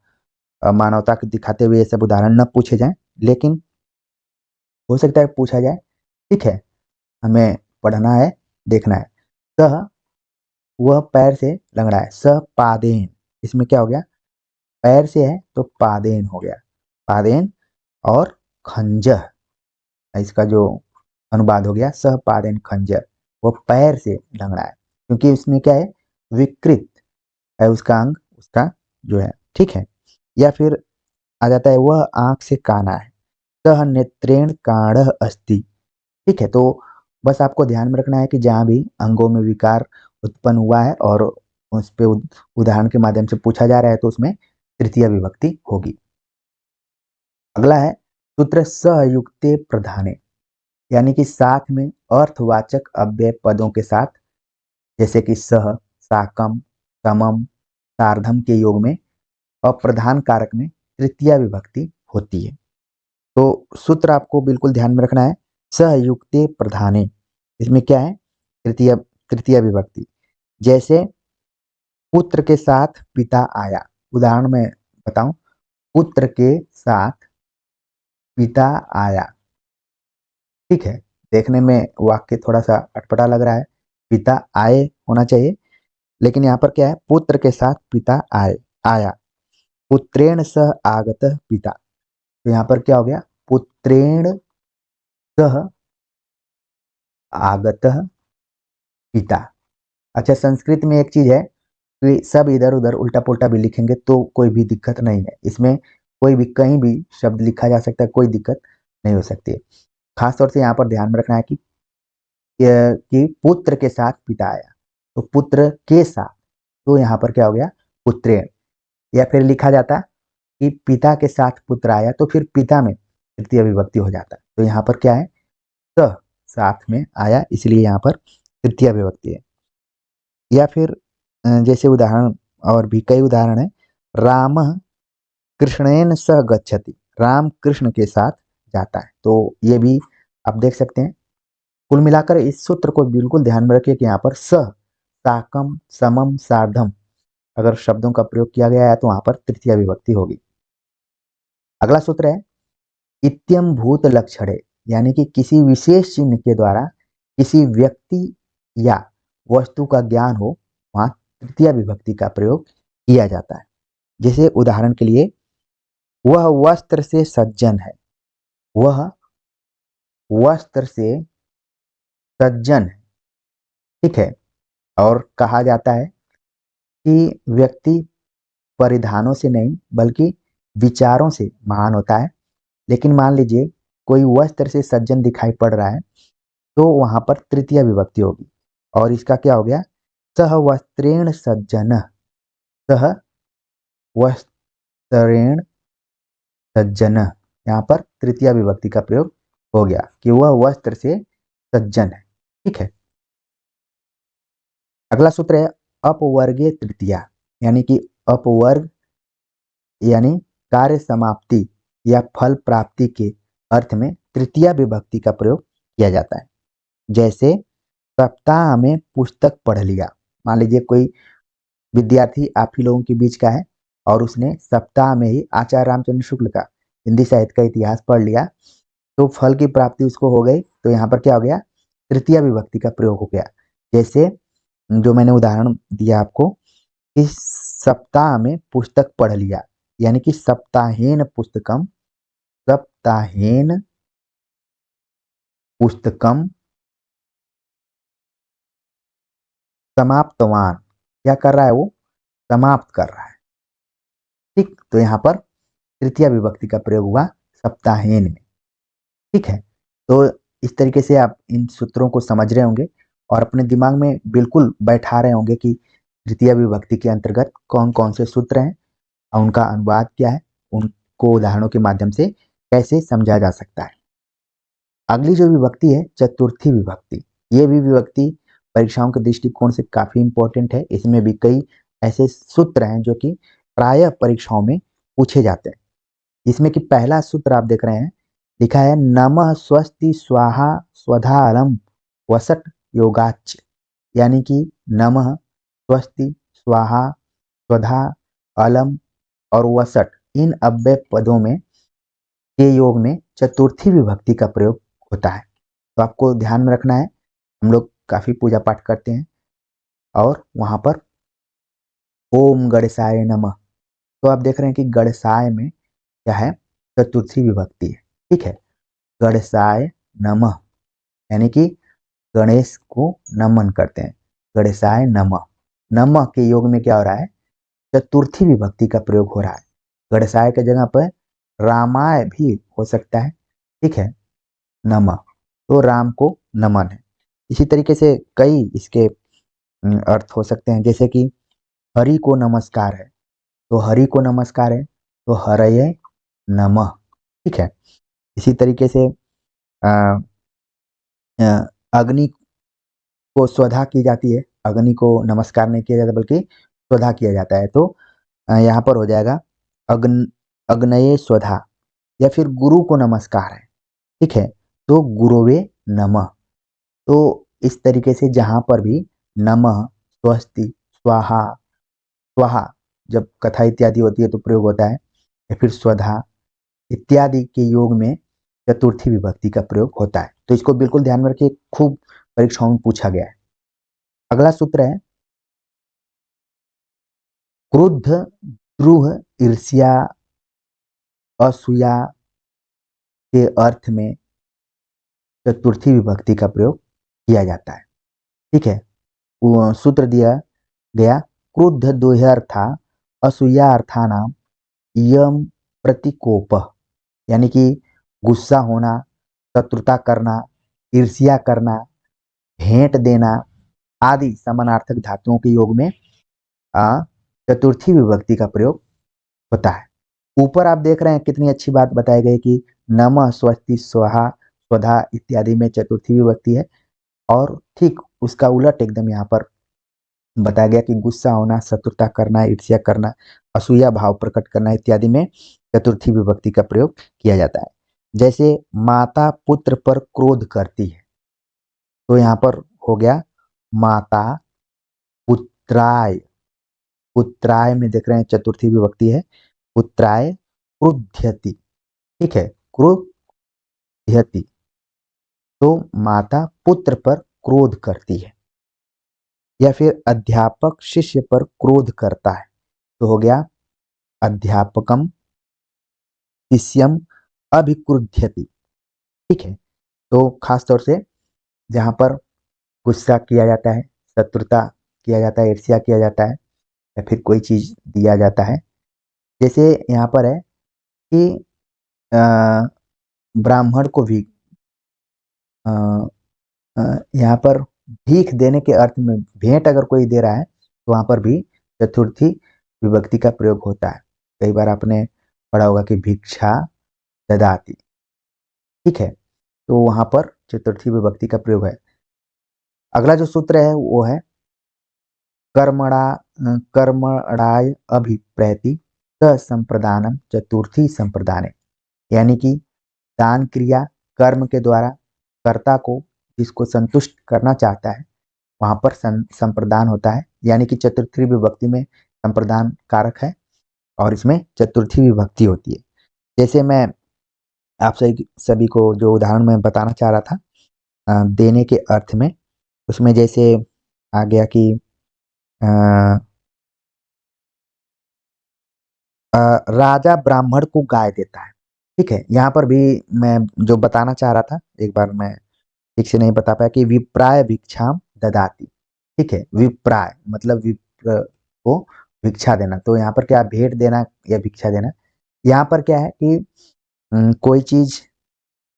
मानवता को दिखाते हुए ये सब उदाहरण न पूछे जाएं, लेकिन हो सकता है पूछा जाए। ठीक है, हमें पढ़ना है, देखना है। सह, वह पैर से लंगड़ा है। सह पादेन, इसमें क्या हो गया, पैर से है तो पादेन हो गया, पादेन। और खंजर, इसका जो अनुवाद हो गया सह पादेन खंजर, वो पैर से लंगड़ा है, क्योंकि इसमें क्या है, विकृत है उसका अंग, उसका जो है। ठीक है, या फिर आ जाता है वह आंख से काना है। सह नेत्रेण काढ़ अस्ति। ठीक है, तो बस आपको ध्यान में रखना है कि जहां भी अंगों में विकार उत्पन्न हुआ है और उस पे उदाहरण के माध्यम से पूछा जा रहा है तो उसमें तृतीय विभक्ति होगी। अगला है सूत्र सहयुक्ते प्रधाने, यानी कि साथ में अर्थवाचक अव्यय पदों के साथ, जैसे कि सह, साकम, समम, सार्धम के योग में अप्रधान कारक में तृतीय विभक्ति होती है। तो सूत्र आपको बिल्कुल ध्यान में रखना है, सहयुक्ते प्रधाने, इसमें क्या है, तृतीय तृतीय विभक्ति। जैसे पुत्र के साथ पिता आया, उदाहरण में बताऊं, पुत्र के साथ पिता आया। ठीक है, देखने में वाक्य थोड़ा सा अटपटा लग रहा है, पिता आए होना चाहिए, लेकिन यहाँ पर क्या है, पुत्र के साथ पिता आए, आया। पुत्रेण सह आगत पिता, तो यहाँ पर क्या हो गया, पुत्रेण सह आगत पिता। अच्छा, संस्कृत में एक चीज है कि सब इधर उधर उल्टा पुल्टा भी लिखेंगे तो कोई भी दिक्कत नहीं है, इसमें कोई भी कहीं भी शब्द लिखा जा सकता है, कोई दिक्कत नहीं हो सकती है। खास तौर से यहाँ पर ध्यान में रखना है कि पुत्र के साथ पिता आया, तो पुत्र के साथ, तो यहाँ पर क्या हो गया, पुत्रेण। या फिर लिखा जाता कि पिता के साथ पुत्र आया, तो फिर पिता में तृतीय विभक्ति हो जाता, तो यहाँ पर क्या है, सह साथ में आया, इसलिए यहाँ पर तृतीय विभक्ति है। या फिर जैसे उदाहरण, और भी कई उदाहरण है, राम कृष्णेन सह गच्छति, राम कृष्ण के साथ जाता है, तो ये भी आप देख सकते हैं। कुल मिलाकर इस सूत्र को बिल्कुल ध्यान में रखिए कि यहाँ पर सह, साकम, समम, सार्धम अगर शब्दों का प्रयोग किया गया है तो वहां पर तृतीय विभक्ति होगी। अगला सूत्र है इत्यम भूत लक्षणे, यानी कि किसी विशेष चिन्ह के द्वारा किसी व्यक्ति या वस्तु का ज्ञान हो, वहां तृतीय विभक्ति का प्रयोग किया जाता है। जैसे उदाहरण के लिए, वह वस्त्र से सज्जन है, वह वस्त्र से सज्जन है। ठीक है, और कहा जाता है कि व्यक्ति परिधानों से नहीं बल्कि विचारों से महान होता है। लेकिन मान लीजिए कोई वस्त्र से सज्जन दिखाई पड़ रहा है, तो वहां पर तृतीय विभक्ति होगी, और इसका क्या हो गया, सह वस्त्रेण सज्जन, सह वस्त्रेण सज्जन, यहाँ पर तृतीय विभक्ति का प्रयोग हो गया कि वह वस्त्र से सज्जन है। ठीक है, अगला सूत्र है अपवर्गे तृतीया, यानी कि अपवर्ग यानी कार्य समाप्ति या फल प्राप्ति के अर्थ में तृतीय विभक्ति का प्रयोग किया जाता है। जैसे सप्ताह में पुस्तक पढ़ लिया, मान लीजिए कोई विद्यार्थी आप ही लोगों के बीच का है और उसने सप्ताह में ही आचार्य रामचंद्र शुक्ल का हिंदी साहित्य का इतिहास पढ़ लिया, तो फल की प्राप्ति उसको हो गई, तो यहाँ पर क्या हो गया, तृतीय विभक्ति का प्रयोग हो गया। जैसे जो मैंने उदाहरण दिया आपको, इस सप्ताह में पुस्तक पढ़ लिया, यानी कि सप्ताहेन पुस्तकम, सप्ताहेन पुस्तकम समाप्तवान, क्या कर रहा है वो, समाप्त कर रहा है। ठीक, तो यहाँ पर तृतीय विभक्ति का प्रयोग हुआ सप्ताहेन में। ठीक है, तो इस तरीके से आप इन सूत्रों को समझ रहे होंगे और अपने दिमाग में बिल्कुल बैठा रहे होंगे कि तृतीय विभक्ति के अंतर्गत कौन कौन से सूत्र हैं और उनका अनुवाद क्या है, उनको उदाहरणों के माध्यम से कैसे समझा जा सकता है। अगली जो विभक्ति है चतुर्थी विभक्ति, ये भी विभक्ति परीक्षाओं के दृष्टिकोण से काफी इंपॉर्टेंट है। इसमें भी कई ऐसे सूत्र हैं जो कि प्रायः परीक्षाओं में पूछे जाते हैं। इसमें कि पहला सूत्र आप देख रहे हैं, लिखा है नमः स्वस्ति स्वाहा स्वधा अलम वसट योगाच, यानी कि नमः स्वस्ति स्वाहा स्वधा अलम और वसट, इन अव्यय पदों में के योग में चतुर्थी विभक्ति का प्रयोग होता है। तो आपको ध्यान में रखना है, हम लोग काफी पूजा पाठ करते हैं और वहां पर ओम गणेशाय नमः, तो आप देख रहे हैं कि गणेशाय में क्या है, चतुर्थी विभक्ति है। ठीक है, गणेशाय नमः यानी कि गणेश को नमन करते हैं, गणेशाय नमः। नमः के योग में क्या हो रहा है, चतुर्थी विभक्ति का प्रयोग हो रहा है। गणेशाय के जगह पर रामाय भी हो सकता है। ठीक है, नमः, तो राम को नमन है। इसी तरीके से कई इसके अर्थ हो सकते हैं, जैसे कि हरि को नमस्कार है, तो हरि को नमस्कार है, तो हरये नमः। ठीक है, इसी तरीके से अग्नि को स्वधा की जाती है, अग्नि को नमस्कार नहीं किया जाता बल्कि स्वधा किया जाता है, तो यहाँ पर हो जाएगा अग्नये स्वधा। या फिर गुरु को नमस्कार है, ठीक है, तो गुरुवे नमः। तो इस तरीके से जहां पर भी नमः, स्वस्ति, स्वाहा, स्वाहा जब कथा इत्यादि होती है तो प्रयोग होता है, या फिर स्वधा इत्यादि के योग में चतुर्थी विभक्ति का प्रयोग होता है। तो इसको बिल्कुल ध्यान में रखिए, खूब परीक्षाओं में पूछा गया है। अगला सूत्र है क्रुद्ध, द्रुह, ईर्ष्या, असूया के अर्थ में चतुर्थी विभक्ति का प्रयोग किया जाता है। ठीक है, वो सूत्र दिया गया क्रुद्ध दोह्यर्था असूया अर्थानाम यम प्रतिकोप, यानी कि गुस्सा होना, शत्रुता करना, ईर्ष्या करना, भेंट देना आदि समानार्थक धातुओं के योग में चतुर्थी विभक्ति का प्रयोग होता है। ऊपर आप देख रहे हैं कितनी अच्छी बात बताई गई कि नमः, स्वस्ति, स्वाहा, स्वधा इत्यादि में चतुर्थी विभक्ति है, और ठीक उसका उलट एकदम यहाँ पर बताया गया कि गुस्सा होना, शत्रुता करना, ईर्ष्या करना, असूया भाव प्रकट करना इत्यादि में चतुर्थी विभक्ति का प्रयोग किया जाता है। जैसे माता पुत्र पर क्रोध करती है, तो यहाँ पर हो गया माता पुत्राय, पुत्राय में देख रहे हैं चतुर्थी विभक्ति है, पुत्राय क्रुध्यति। ठीक है, क्रुध्यति, तो माता पुत्र पर क्रोध करती है। या फिर अध्यापक शिष्य पर क्रोध करता है, तो हो गया अध्यापकम शिष्यम अभिक्रुध्यति। ठीक है, तो खास तौर से जहां पर गुस्सा किया जाता है, शत्रुता किया जाता है, ईर्ष्या किया जाता है, या फिर कोई चीज दिया जाता है, जैसे यहाँ पर है कि ब्राह्मण को भी यहाँ पर भीख देने के अर्थ में भेंट अगर कोई दे रहा है तो वहां पर भी चतुर्थी विभक्ति का प्रयोग होता है। कई बार आपने पढ़ा होगा कि भिक्षा ददाति। ठीक है, तो वहां पर चतुर्थी विभक्ति का प्रयोग है। अगला जो सूत्र है वो है कर्मणा कर्मणाय अभिप्रैति संप्रदानम चतुर्थी संप्रदाने, यानी कि दान क्रिया कर्म के द्वारा कर्ता को जिसको संतुष्ट करना चाहता है वहां पर संप्रदान होता है, यानी कि चतुर्थी विभक्ति में संप्रदान कारक है और इसमें चतुर्थी विभक्ति होती है। जैसे मैं आप सभी को जो उदाहरण मैं बताना चाह रहा था देने के अर्थ में, उसमें जैसे आ गया कि राजा ब्राह्मण को गाय देता है। ठीक है, यहाँ पर भी मैं जो बताना चाह रहा था एक बार मैं ठीक से नहीं बता पाया कि विप्राय भिक्षाम ददाती। ठीक है, विप्राय मतलब विप्र को भिक्षा देना, तो यहाँ पर क्या भेंट देना या भिक्षा देना। यहाँ पर क्या है कि कोई चीज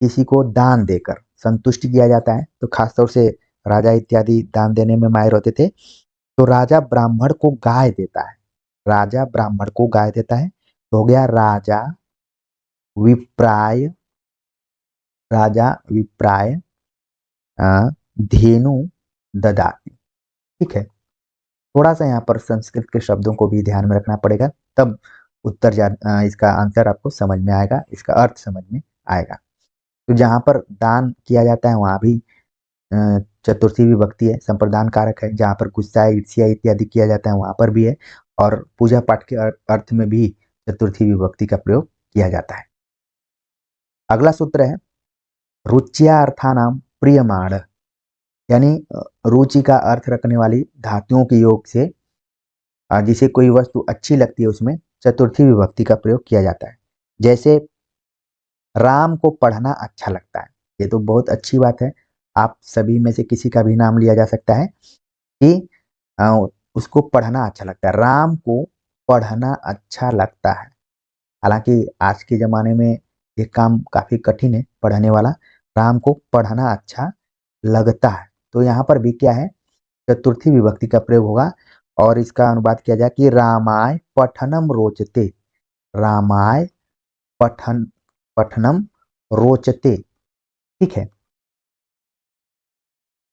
किसी को दान देकर संतुष्ट किया जाता है, तो खासतौर से राजा इत्यादि दान देने में माहिर होते थे। तो राजा ब्राह्मण को गाय देता है, राजा ब्राह्मण को गाय देता है, तो हो गया राजा विप्राय, राजा विप्राय धेनु ददाति। ठीक है, थोड़ा सा यहाँ पर संस्कृत के शब्दों को भी ध्यान में रखना पड़ेगा, तब इसका आंसर आपको समझ में आएगा, इसका अर्थ समझ में आएगा। तो जहाँ पर दान किया जाता है वहाँ भी चतुर्थी विभक्ति है, संप्रदान कारक है। जहाँ पर गुस्सा, ईर्ष्या इत्यादि किया जाता है वहाँ पर भी है, और पूजा पाठ के अर्थ में भी चतुर्थी विभक्ति का प्रयोग किया जाता है। अगला सूत्र है रुच्या अर्थानाम प्रियमाण, यानी रुचि का अर्थ रखने वाली धातुओं के योग से जिसे कोई वस्तु अच्छी लगती है उसमें चतुर्थी विभक्ति का प्रयोग किया जाता है। जैसे राम को पढ़ना अच्छा लगता है, ये तो बहुत अच्छी बात है, आप सभी में से किसी का भी नाम लिया जा सकता है कि उसको पढ़ना अच्छा लगता है। राम को पढ़ना अच्छा लगता है। हालांकि आज के ज़माने में ये काम काफ़ी कठिन है पढ़ने वाला। राम को पढ़ना अच्छा लगता है, तो यहाँ पर भी क्या है, चतुर्थी विभक्ति का प्रयोग होगा, और इसका अनुवाद किया जाए कि रामाय पठनम रोचते। रामाय पठनम रोचते। ठीक है,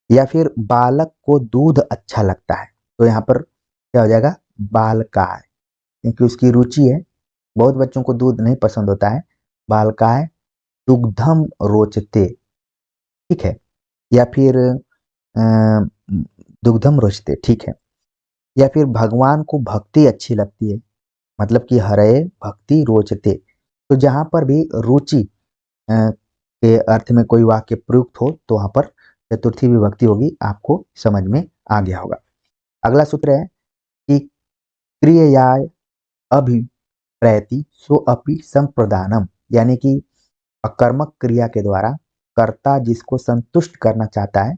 या फिर बालक को दूध अच्छा लगता है, तो यहाँ पर क्या हो जाएगा, बालकाय, क्योंकि उसकी रुचि है। बहुत बच्चों को दूध नहीं पसंद होता है। बालकाय दुग्धम रोचते। ठीक है, या फिर दुग्धम रोचते। ठीक है, या फिर भगवान को भक्ति अच्छी लगती है, मतलब कि हरे भक्ति रोचते। तो जहाँ पर भी रुचि के अर्थ में कोई वाक्य प्रयुक्त हो तो वहाँ पर चतुर्थी विभक्ति होगी, आपको समझ में आ गया होगा। अगला सूत्र है कि क्रियया अभिप्रैति सो अपि संप्रदानम, यानी कि अकर्मक क्रिया के द्वारा कर्ता जिसको संतुष्ट करना चाहता है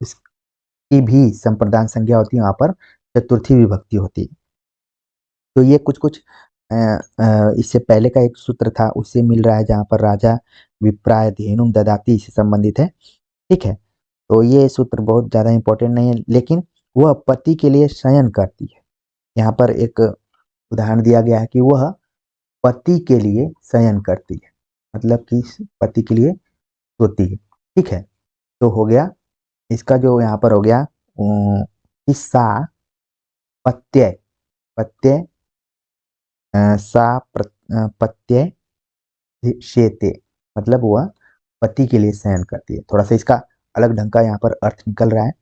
उसकी भी संप्रदान संज्ञा होती है, वहां पर चतुर्थी विभक्ति होती है। तो ये कुछ कुछ इससे पहले का एक सूत्र था उससे मिल रहा है, जहाँ पर राजा विप्राय धेनुम ददाति से संबंधित है। ठीक है, तो ये सूत्र बहुत ज़्यादा इंपॉर्टेंट नहीं है, लेकिन वह पति के लिए शयन करती है। यहाँ पर एक उदाहरण दिया गया है कि वह पति के लिए शयन करती है, मतलब कि पति के लिए सोती है। ठीक है, तो हो गया इसका जो यहाँ पर हो गया किस्सा पत्यय, पत्यय सा पत्यय शेते, मतलब वह पति के लिए शयन करती है। थोड़ा सा इसका अलग ढंग का यहाँ पर अर्थ निकल रहा है,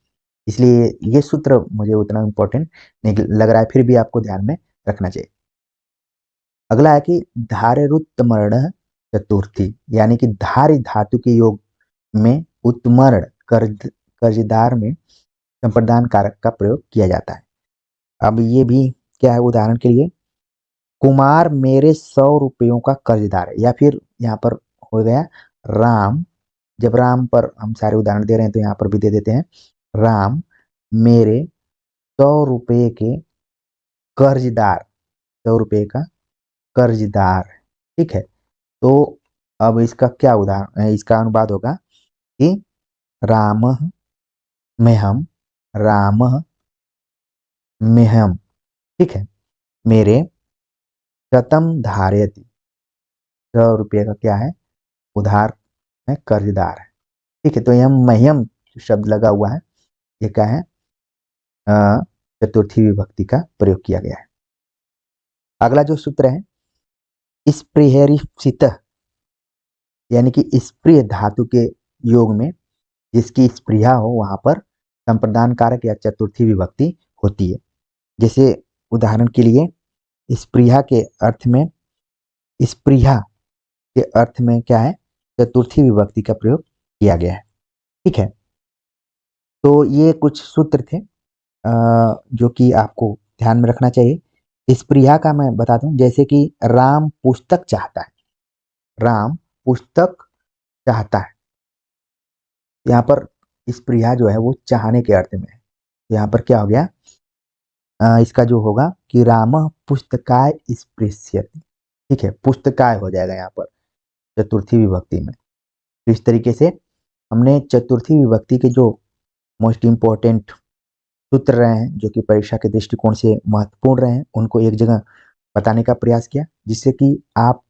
इसलिए ये सूत्र मुझे उतना इम्पोर्टेंट नहीं लग रहा है, फिर भी आपको ध्यान में रखना चाहिए। अगला है कि धार्यरुत्तमर्ण चतुर्थी, यानी कि धार्य धातु के योग में उत्तमर्ण कर्जदार में संप्रदान कारक का प्रयोग किया जाता है। अब ये भी क्या है, उदाहरण के लिए कुमार मेरे 100 रुपयों का कर्जदार है, या फिर यहाँ पर हो गया राम, जब राम पर हम सारे उदाहरण दे रहे हैं तो यहाँ पर भी दे देते हैं, राम मेरे 100 रुपये के कर्जदार, 100 रुपये का कर्जदार। ठीक है, तो अब इसका क्या उदाहरण, इसका अनुवाद होगा कि रामः मेहम, रामः मेहम। ठीक है, मेरे शतम धारयति, 100 रुपये का क्या है, उधार है, कर्जदार है। ठीक है, तो यह मह्यम शब्द लगा हुआ है, ये क्या है, चतुर्थी विभक्ति का प्रयोग किया गया है। अगला जो सूत्र है स्पृहरिषित, यानी कि स्प्रिय धातु के योग में जिसकी स्पृहा हो वहां पर संप्रदान कारक या चतुर्थी विभक्ति होती है। जैसे उदाहरण के लिए स्पृहा के अर्थ में, स्पृहा के अर्थ में क्या है, चतुर्थी विभक्ति का प्रयोग किया गया है। ठीक है, तो ये कुछ सूत्र थे जो कि आपको ध्यान में रखना चाहिए। स्पृहा का मैं बता दूं, जैसे कि राम पुस्तक चाहता है, राम पुस्तक चाहता है, यहाँ पर स्पृहा जो है वो चाहने के अर्थ में है। यहाँ पर क्या हो गया, इसका जो होगा कि राम पुस्तकाय स्पृश्यति। ठीक है, पुस्तकाय हो जाएगा यहाँ पर चतुर्थी विभक्ति में। तो इस तरीके से हमने चतुर्थी विभक्ति के जो मोस्ट इम्पोर्टेंट सूत्र रहे हैं, जो कि परीक्षा के दृष्टिकोण से महत्वपूर्ण रहे हैं, उनको एक जगह बताने का प्रयास किया, जिससे कि आप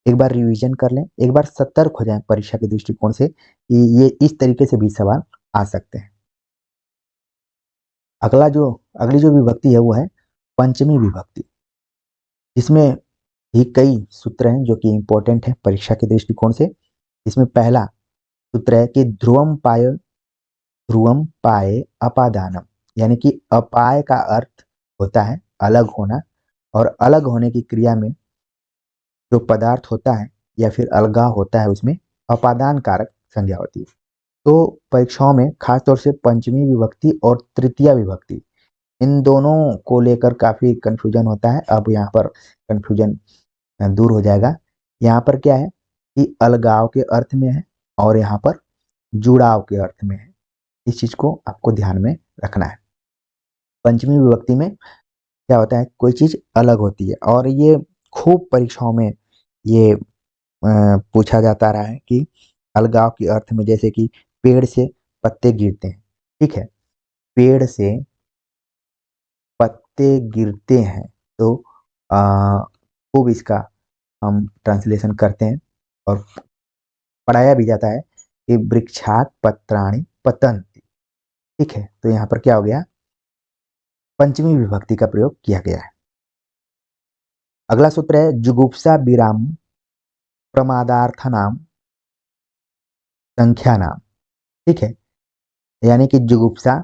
एक बार रिवीजन कर लें, एक बार सतर्क हो जाएं परीक्षा के दृष्टिकोण से कि ये इस तरीके से भी सवाल आ सकते हैं। अगली जो विभक्ति है वो है पंचमी विभक्ति। इसमें भी कई सूत्र हैं जो कि इंपॉर्टेंट है परीक्षा के दृष्टिकोण से। इसमें पहला सूत्र है कि ध्रुवम पाए अपादानम, यानी कि अपाय का अर्थ होता है अलग होना, और अलग होने की क्रिया में जो पदार्थ होता है या फिर अलगाव होता है उसमें अपादान कारक संज्ञा होती है। तो परीक्षाओं में खासतौर से पंचमी विभक्ति और तृतीया विभक्ति, इन दोनों को लेकर काफी कंफ्यूजन होता है। अब यहाँ पर कंफ्यूजन दूर हो जाएगा। यहाँ पर क्या है कि अलगाव के अर्थ में है और यहाँ पर जुड़ाव के अर्थ में है। इस चीज को आपको ध्यान में रखना है। पंचमी विभक्ति में क्या होता है, कोई चीज अलग होती है, और ये खूब परीक्षाओं में ये पूछा जाता रहा है कि अलगाव के अर्थ में, जैसे कि पेड़ से पत्ते गिरते हैं, ठीक है, पेड़ से पत्ते गिरते हैं, तो खूब इसका हम ट्रांसलेशन करते हैं और पढ़ाया भी जाता है कि वृक्षात पत्राणि पतन्ति, ठीक है। तो यहाँ पर क्या हो गया, पंचमी विभक्ति का प्रयोग किया गया है। अगला सूत्र है जुगुप्सा विराम प्रमादार्थनाम संख्या नाम, ठीक है। यानी कि जुगुप्सा,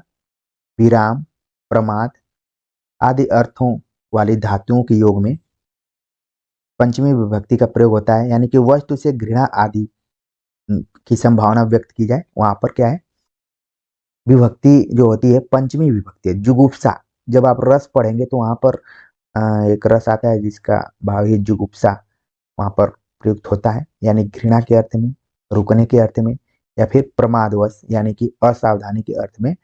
विराम, प्रमाद आदि अर्थों वाली धातुओं के योग में पंचमी विभक्ति का प्रयोग होता है। यानी कि वस्तु से घृणा आदि की संभावना व्यक्त की जाए, वहां पर क्या है, विभक्ति जो होती है पंचमी विभक्ति है। जुगुप्सा, जब आप रस पढ़ेंगे तो वहां पर एक रस आता है जिसका भाव ही जुगुप्सा वहां पर प्रयुक्त होता है, यानी घृणा के अर्थ में, रुकने के अर्थ में, या फिर प्रमादवश यानी कि असावधानी के अर्थ में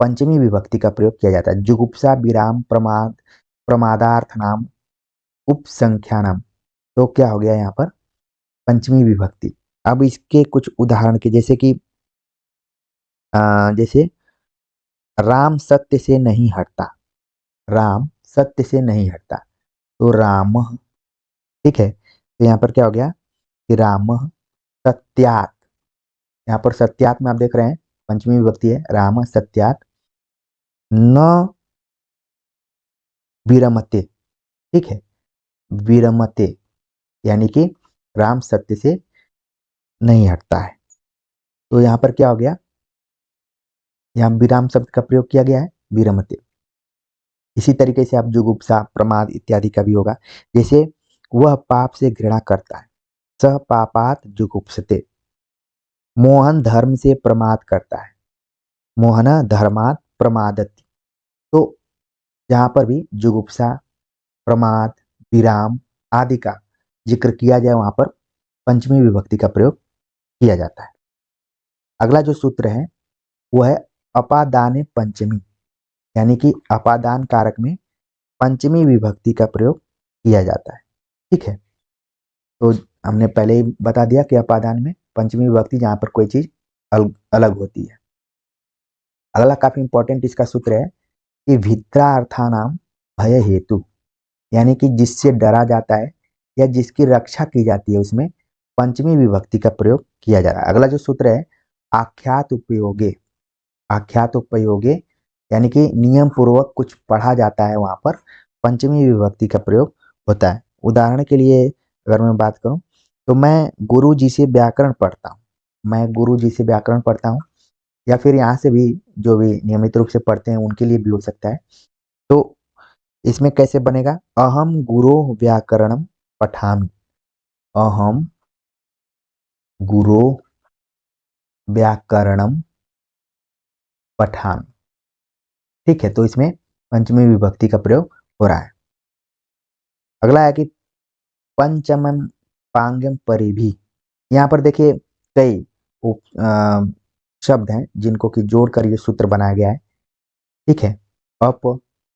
पंचमी विभक्ति का प्रयोग किया जाता है। जुगुप्सा विराम प्रमाद प्रमादार्थ नाम उपसंख्या नाम, तो क्या हो गया यहाँ पर पंचमी विभक्ति। अब इसके कुछ उदाहरण के, जैसे कि जैसे राम सत्य से नहीं हटता, राम सत्य से नहीं हटता, तो राम, ठीक है। तो यहाँ पर क्या हो गया कि राम सत्यात, यहाँ पर सत्यात में आप देख रहे हैं पंचमी विभक्ति है, राम सत्यात न विरमते, ठीक है, विरमते यानी कि राम सत्य से नहीं हटता है। तो यहाँ पर क्या हो गया, यहाँ विराम शब्द का प्रयोग किया गया है, विरमते। इसी तरीके से आप जुगुप्सा प्रमाद इत्यादि का भी होगा, जैसे वह पाप से घृणा करता है, सह पापात जुगुप्सते। मोहन धर्म से प्रमाद करता है, मोहन धर्मात प्रमादति। तो जहां पर भी जुगुप्सा, प्रमाद, विराम आदि का जिक्र किया जाए वहां पर पंचमी विभक्ति का प्रयोग किया जाता है। अगला जो सूत्र है वो है अपादाने पंचमी, यानी कि अपादान कारक में पंचमी विभक्ति का प्रयोग किया जाता है, ठीक है। तो हमने पहले ही बता दिया कि अपादान में पंचमी विभक्ति जहां पर कोई चीज अलग होती है। अगला काफी इंपॉर्टेंट इसका सूत्र है कि भित्रा अर्थानाम भय हेतु, यानी कि जिससे डरा जाता है या जिसकी रक्षा की जाती है उसमें पंचमी विभक्ति का प्रयोग किया जा रहा है। अगला जो सूत्र है आख्यात उपयोगे, आख्यात उपयोगे यानी कि नियम पूर्वक कुछ पढ़ा जाता है, वहां पर पंचमी विभक्ति का प्रयोग होता है। उदाहरण के लिए अगर मैं बात करूं तो मैं गुरु जी से व्याकरण पढ़ता हूँ, मैं गुरु जी से व्याकरण पढ़ता हूँ, या फिर यहाँ से भी जो भी नियमित रूप से पढ़ते हैं उनके लिए भी हो सकता है। तो इसमें कैसे बनेगा, अहम गुरो व्याकरणम पठामि, अहम गुरो व्याकरणम पठामि, ठीक है। तो इसमें पंचमी विभक्ति का प्रयोग हो रहा है। अगला है कि पंचमम पांगम परिभी, यहाँ पर देखिए कई शब्द हैं जिनको कि जोड़कर ये सूत्र बनाया गया है, ठीक है। अप,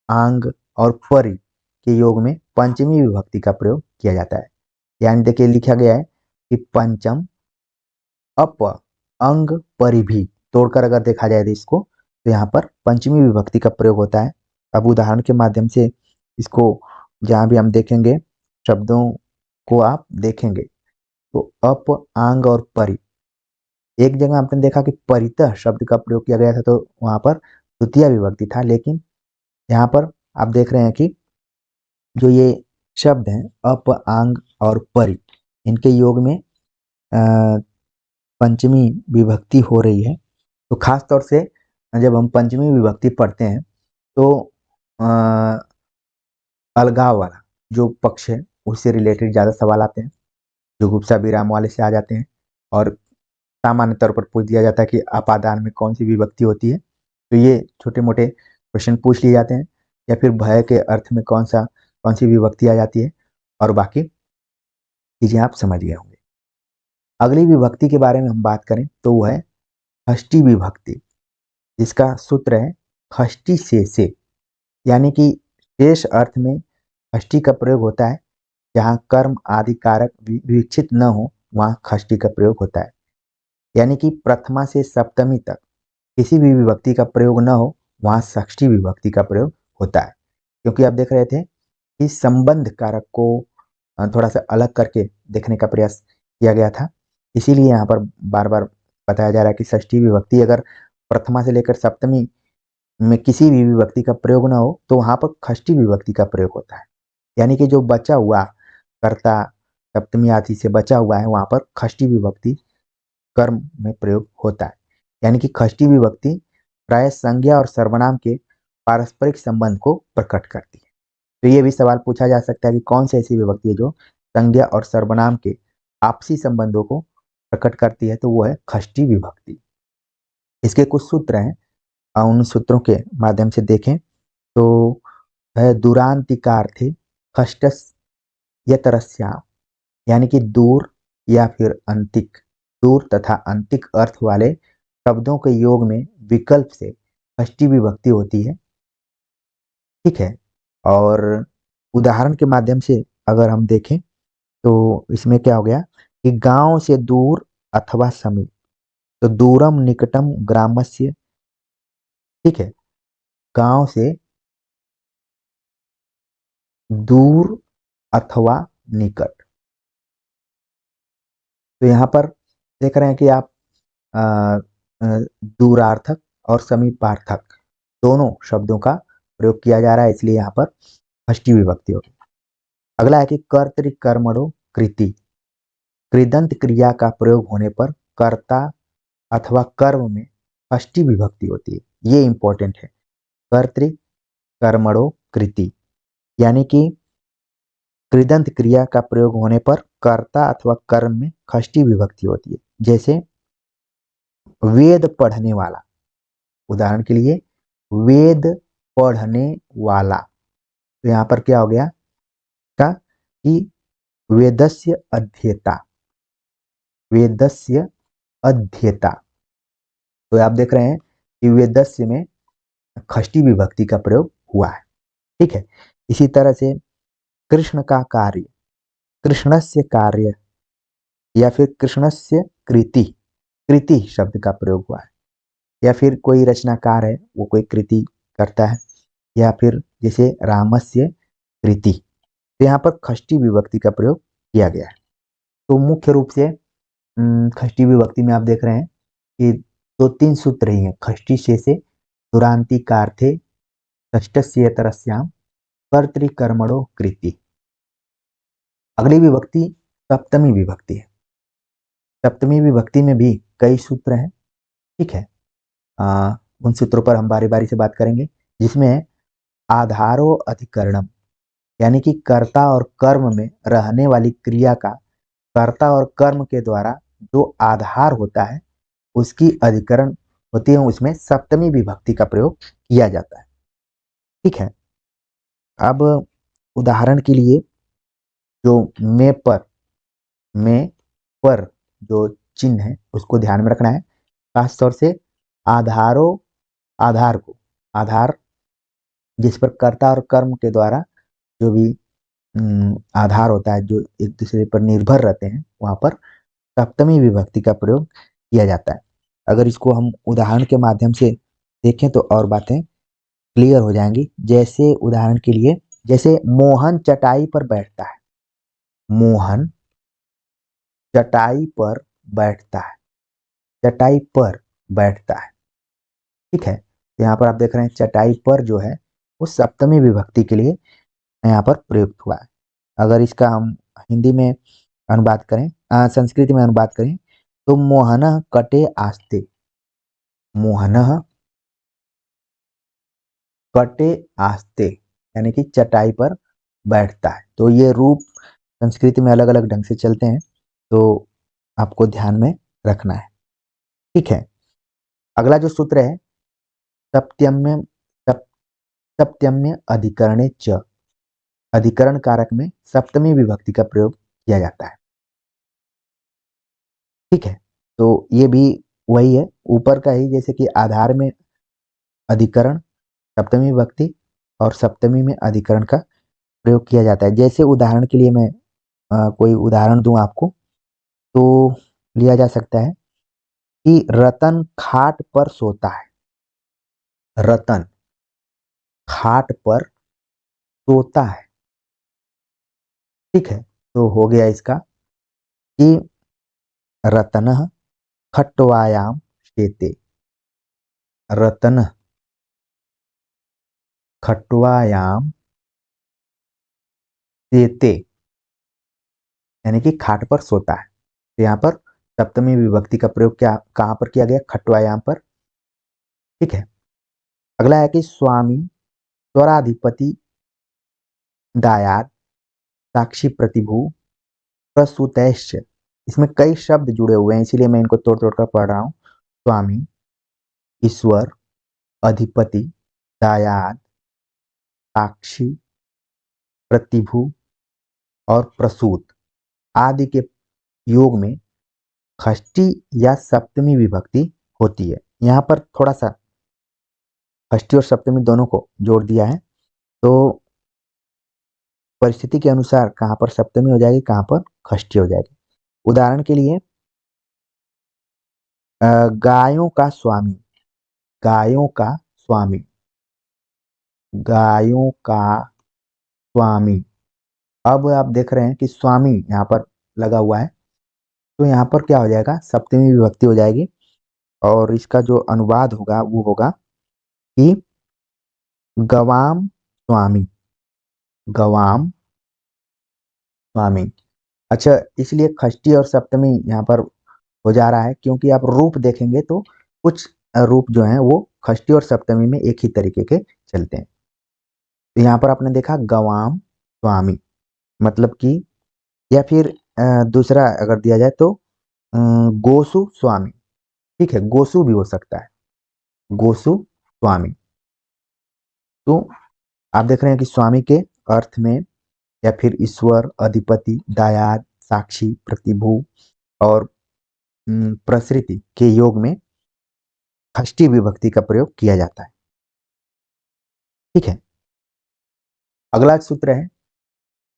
आंग और परि के योग में पंचमी विभक्ति का प्रयोग किया जाता है। यानी देखिए लिखा गया है कि पंचम अप अंग परिभी, तोड़कर अगर देखा जाए तो इसको, तो यहाँ पर पंचमी विभक्ति का प्रयोग होता है। अब उदाहरण के माध्यम से इसको जहां भी हम देखेंगे शब्दों को आप देखेंगे तो अप, आंग और परि, एक जगह आपने देखा कि परितः शब्द का प्रयोग किया गया था तो वहां पर द्वितीय विभक्ति था, लेकिन यहाँ पर आप देख रहे हैं कि जो ये शब्द हैं अप, आंग और परि, इनके योग में पंचमी विभक्ति हो रही है। तो खास तौर से जब हम पंचमी विभक्ति पढ़ते हैं तो अ, अलगाव वाला जो पक्ष है उससे रिलेटेड ज्यादा सवाल आते हैं, जो उपसा विराम वाले से आ जाते हैं, और सामान्य तौर पर पूछ दिया जाता है कि अपादान में कौन सी विभक्ति होती है। तो ये छोटे मोटे क्वेश्चन पूछ लिए जाते हैं, या फिर भय के अर्थ में कौन सी विभक्ति आ जाती है, और बाकी चीजें आप समझ गए होंगे। अगली विभक्ति के बारे में हम बात करें तो वो है षष्ठी विभक्ति, जिसका सूत्र है षष्ठी से, यानी कि शेष अर्थ में षष्ठी का प्रयोग होता है। जहाँ कर्म आदि कारक विकसित न हो वहाँ षष्ठी का प्रयोग होता है, यानी कि प्रथमा से सप्तमी तक किसी भी विभक्ति का प्रयोग न हो वहाँ षष्ठी विभक्ति का प्रयोग होता है। क्योंकि आप देख रहे थे कि संबंध कारक को थोड़ा सा अलग करके देखने का प्रयास किया गया था, इसीलिए यहाँ पर बार बार बताया जा रहा है कि षष्ठी विभक्ति अगर प्रथमा से लेकर सप्तमी में किसी भी विभक्ति का प्रयोग ना हो तो वहां पर षष्ठी विभक्ति का प्रयोग होता है। यानी कि जो बचा हुआ कर्ता सप्तमी आदि से बचा हुआ है वहां पर षष्ठी विभक्ति कर्म में प्रयोग होता है। यानी कि षष्ठी विभक्ति प्राय संज्ञा और सर्वनाम के पारस्परिक संबंध को प्रकट करती है। तो ये भी सवाल पूछा जा सकता है कि कौन सी ऐसी विभक्ति है जो संज्ञा और सर्वनाम के आपसी संबंधों को प्रकट करती है, तो वो है षष्ठी विभक्ति। इसके कुछ सूत्र हैं, उन सूत्रों के माध्यम से देखें तो है दूरांतिकार्थे षष्ठस यतरस्याम, यानी कि दूर या फिर अंतिक, दूर तथा अंतिक अर्थ वाले शब्दों के योग में विकल्प से षष्ठी विभक्ति होती है। ठीक है, और उदाहरण के माध्यम से अगर हम देखें तो इसमें क्या हो गया कि गांव से दूर अथवा समीप, तो दूरम निकटम ग्रामस्य। ठीक है, गांव से दूर अथवा निकट। तो यहाँ पर देख रहे हैं कि आप अ, अ, दूरार्थक और समीपार्थक दोनों शब्दों का प्रयोग किया जा रहा है, इसलिए यहाँ पर षष्ठी विभक्ति होगी। अगला है कि कर्तृकर्मणो कृति, कृदंत क्रिया का प्रयोग होने पर कर्ता अथवा कर्म में षष्ठी विभक्ति होती है। ये इंपॉर्टेंट है, कर्तृकर्मणो कृति, यानी कि कृदंत क्रिया का प्रयोग होने पर कर्ता अथवा कर्म में षष्ठी विभक्ति होती है। जैसे वेद पढ़ने वाला, उदाहरण के लिए वेद पढ़ने वाला, तो यहाँ पर क्या हो गया का कि वेदस्य अध्येता, वेदस्य अध्येता। तो आप देख रहे हैं कि वेदस्य में षष्ठी विभक्ति का प्रयोग हुआ है। ठीक है, इसी तरह से कृष्ण का कार्य, कृष्णस्य कार्य, या फिर कृष्णस्य कृति, कृति शब्द का प्रयोग हुआ है। या फिर कोई रचनाकार है वो कोई कृति करता है, या फिर जैसे रामस्य कृति, तो यहाँ पर षष्ठी विभक्ति का प्रयोग किया गया है। तो मुख्य रूप से षष्ठी विभक्ति में आप देख रहे हैं कि दो तीन सूत्र ही हैं, षष्ठी से दुरांतिकार्थे षष्ठस्येतरस्याम कर्तृकर्मणो कृति। अगली विभक्ति सप्तमी विभक्ति है। सप्तमी विभक्ति में भी कई सूत्र हैं। ठीक है, उन सूत्रों पर हम बारी बारी से बात करेंगे, जिसमें आधारो अधिकरणम, यानी कि कर्ता और कर्म में रहने वाली क्रिया का कर्ता और कर्म के द्वारा जो आधार होता है उसकी अधिकरण होती है, उसमें सप्तमी विभक्ति का प्रयोग किया जाता है। ठीक है, अब उदाहरण के लिए जो में में पर जो चिन्ह है उसको ध्यान में रखना है। खास तौर से आधारो, आधार को, आधार जिस पर कर्ता और कर्म के द्वारा जो भी आधार होता है जो एक दूसरे पर निर्भर रहते हैं वहां पर सप्तमी विभक्ति का प्रयोग किया जाता है। अगर इसको हम उदाहरण के माध्यम से देखें तो और बातें क्लियर हो जाएंगी। जैसे उदाहरण के लिए, जैसे मोहन चटाई पर बैठता है, मोहन चटाई पर बैठता है, चटाई पर बैठता है। ठीक है, तो यहाँ पर आप देख रहे हैं चटाई पर जो है वो सप्तमी विभक्ति के लिए यहाँ पर प्रयुक्त हुआ है। अगर इसका हम हिंदी में अनुवाद करें, संस्कृत में अनुवाद करें तो मोहनः कटे आस्ते, मोहनः कटे आस्ते यानी कि चटाई पर बैठता है। तो ये रूप संस्कृत में अलग अलग ढंग से चलते हैं, तो आपको ध्यान में रखना है। ठीक है, अगला जो सूत्र है सप्तम्य सप्तम्य अधिकरणे च, अधिकरण कारक में सप्तमी विभक्ति का प्रयोग किया जाता है। ठीक है, तो ये भी वही है ऊपर का ही, जैसे कि आधार में अधिकरण सप्तमी विभक्ति और सप्तमी में अधिकरण का प्रयोग किया जाता है। जैसे उदाहरण के लिए मैं कोई उदाहरण दूं आपको, तो लिया जा सकता है कि रतन खाट पर सोता है, रतन खाट पर सोता है। ठीक है, तो हो गया इसका कि रतनः खट्वायां शेते, रतन खट्वायां शेते यानी कि खाट पर सोता है। तो यहाँ पर सप्तमी विभक्ति का प्रयोग क्या कहाँ पर किया गया, खट्वायां पर। ठीक है, अगला है कि स्वामी स्वराधिपति दायाद साक्षी प्रतिभू प्रसूतैश्च, इसमें कई शब्द जुड़े हुए हैं इसीलिए मैं इनको तोड़ तोड़ कर पढ़ रहा हूँ। स्वामी, ईश्वर, अधिपति, दायाद, साक्षी, प्रतिभू और प्रसूत आदि के योग में षष्ठी या सप्तमी विभक्ति होती है। यहाँ पर थोड़ा सा षष्ठी और सप्तमी दोनों को जोड़ दिया है, तो परिस्थिति के अनुसार कहाँ पर सप्तमी हो जाएगी कहाँ पर षष्ठी हो जाएगी। उदाहरण के लिए गायों का स्वामी, गायों का स्वामी, गायों का स्वामी। अब आप देख रहे हैं कि स्वामी यहाँ पर लगा हुआ है, तो यहाँ पर क्या हो जाएगा, सप्तमी विभक्ति हो जाएगी और इसका जो अनुवाद होगा वो होगा कि गवाम स्वामी, गवाम स्वामी। अच्छा, इसलिए षष्ठी और सप्तमी यहाँ पर हो जा रहा है क्योंकि आप रूप देखेंगे तो कुछ रूप जो हैं वो षष्ठी और सप्तमी में एक ही तरीके के चलते हैं। तो यहाँ पर आपने देखा गवाम स्वामी, मतलब कि, या फिर दूसरा अगर दिया जाए तो गोसु स्वामी। ठीक है, गोसु भी हो सकता है, गोसु स्वामी। तो आप देख रहे हैं कि स्वामी के अर्थ में या फिर ईश्वर, अधिपति, दायाद, साक्षी, प्रतिभू और प्रसृति के योग में षष्ठी विभक्ति का प्रयोग किया जाता है। ठीक है, अगला सूत्र है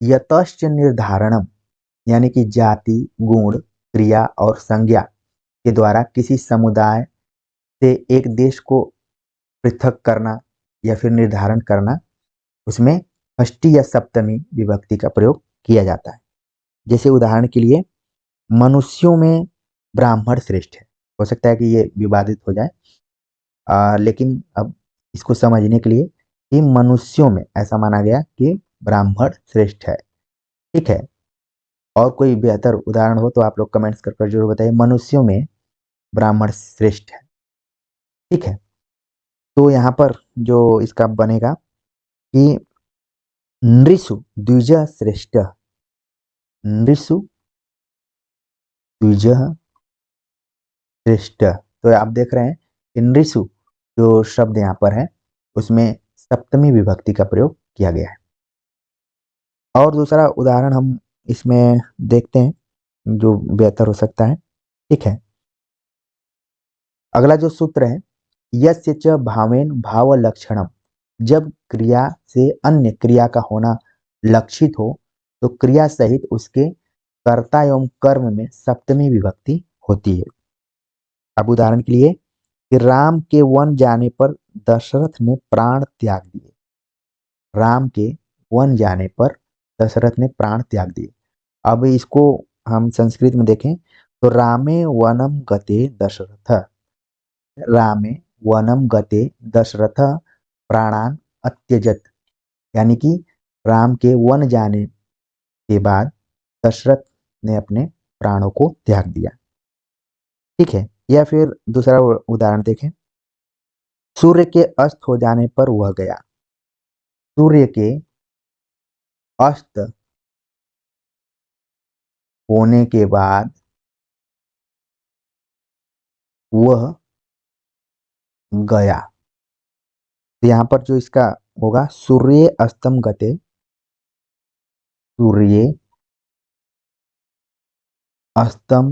यतश्च निर्धारणम, यानी कि जाति, गुण, क्रिया और संज्ञा के द्वारा किसी समुदाय से एक देश को पृथक करना या फिर निर्धारण करना, उसमें षष्ठी या सप्तमी विभक्ति का प्रयोग किया जाता है। जैसे उदाहरण के लिए मनुष्यों में ब्राह्मण श्रेष्ठ है, हो सकता है कि ये विवादित हो जाए, लेकिन अब इसको समझने के लिए कि मनुष्यों में ऐसा माना गया कि ब्राह्मण श्रेष्ठ है। ठीक है, और कोई बेहतर उदाहरण हो तो आप लोग कमेंट्स कर जरूर बताइए, मनुष्यों में ब्राह्मण श्रेष्ठ है। ठीक है, तो यहाँ पर जो इसका बनेगा कि नृषु द्विज श्रेष्ठ, नृषु द्विज श्रेष्ठ। तो आप देख रहे हैं कि नृषु जो शब्द यहाँ पर है उसमें सप्तमी विभक्ति का प्रयोग किया गया है। और दूसरा उदाहरण हम इसमें देखते हैं जो बेहतर हो सकता है। ठीक है, अगला जो सूत्र है यस्य च भावेन भाव लक्षणम, जब क्रिया से अन्य क्रिया का होना लक्षित हो तो क्रिया सहित उसके कर्ता एवं कर्म में सप्तमी विभक्ति होती है। अब उदाहरण के लिए कि राम के वन जाने पर दशरथ ने प्राण त्याग दिए, राम के वन जाने पर दशरथ ने प्राण त्याग दिए। अब इसको हम संस्कृत में देखें तो रामे वनम गते दशरथ, रामे वनम गते दशरथ प्राणान अत्यजत, यानी कि राम के वन जाने के बाद दशरथ ने अपने प्राणों को त्याग दिया। ठीक है, या फिर दूसरा उदाहरण देखें। सूर्य के अस्त हो जाने पर वह गया, सूर्य के अस्त होने के बाद वह गया। तो यहाँ पर जो इसका होगा, सूर्य अस्तम गते, सूर्य अस्तम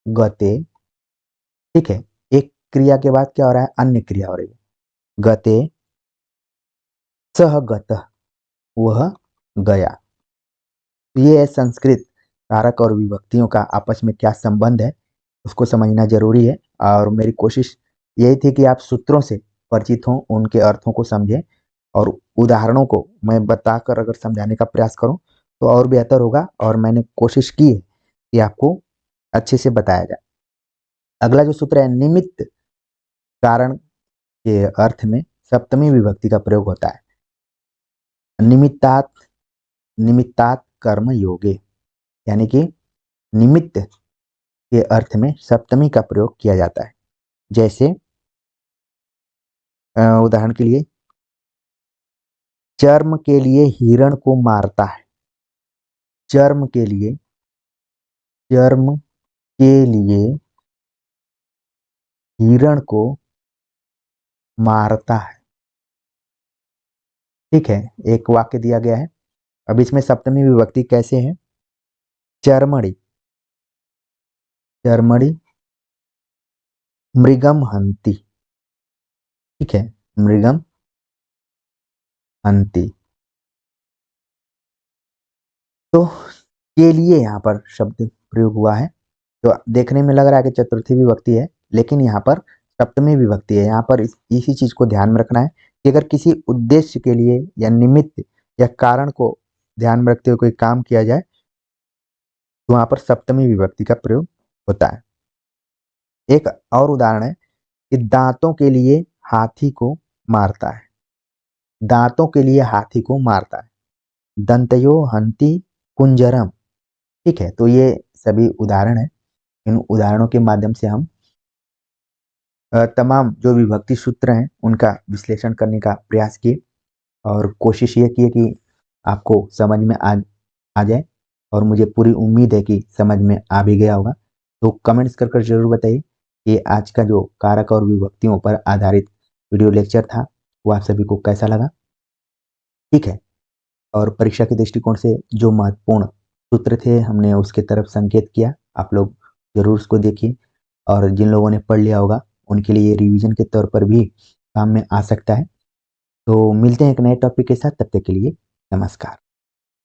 गते। ठीक है, एक क्रिया के बाद क्या हो रहा है, अन्य क्रिया हो रही है। गते सह गतः, वह गया। तो ये है संस्कृत कारक और विभक्तियों का आपस में क्या संबंध है, उसको समझना जरूरी है। और मेरी कोशिश यही थी कि आप सूत्रों से परिचित हों, उनके अर्थों को समझें, और उदाहरणों को मैं बताकर अगर समझाने का प्रयास करूं तो और बेहतर होगा। और मैंने कोशिश की है कि आपको अच्छे से बताया जाए। अगला जो सूत्र है, निमित्त कारण के अर्थ में सप्तमी विभक्ति का प्रयोग होता है। निमित्तात, निमित्तात कर्म योगे, यानी कि निमित्त के अर्थ में सप्तमी का प्रयोग किया जाता है। जैसे उदाहरण के लिए, चर्म के लिए हिरण को मारता है, चर्म के लिए, चर्म के लिए हिरण को मारता है। ठीक है, एक वाक्य दिया गया है। अब इसमें सप्तमी विभक्ति कैसे है, चर्मणि, चर्मणि मृगम हंति। ठीक है, मृगम हंति। तो के लिए यहाँ पर शब्द प्रयोग हुआ है। तो देखने में लग रहा है कि चतुर्थी विभक्ति है, लेकिन यहाँ पर सप्तमी विभक्ति है। यहाँ पर इसी चीज को ध्यान में रखना है कि अगर किसी उद्देश्य के लिए या निमित्त या कारण को ध्यान में रखते हुए कोई काम किया जाए तो वहां पर सप्तमी विभक्ति का प्रयोग होता है। एक और उदाहरण है कि दांतों के लिए हाथी को मारता है, दांतों के लिए हाथी को मारता है, दंतयो हंति कुंजरम। ठीक है, तो ये सभी उदाहरण है। इन उदाहरणों के माध्यम से हम तमाम जो विभक्ति सूत्र हैं उनका विश्लेषण करने का प्रयास किए, और कोशिश ये की कि आपको समझ में आ जाए। और मुझे पूरी उम्मीद है कि समझ में आ भी गया होगा। तो कमेंट्स कर जरूर बताइए कि आज का जो कारक और विभक्तियों पर आधारित वीडियो लेक्चर था वो आप सभी को कैसा लगा। ठीक है, और परीक्षा के दृष्टिकोण से जो महत्वपूर्ण सूत्र थे हमने उसके तरफ संकेत किया, आप लोग जरूर उसको देखिए। और जिन लोगों ने पढ़ लिया होगा उनके लिए रिवीजन के तौर पर भी काम में आ सकता है। तो मिलते हैं एक नए टॉपिक के साथ, तब तक के लिए नमस्कार।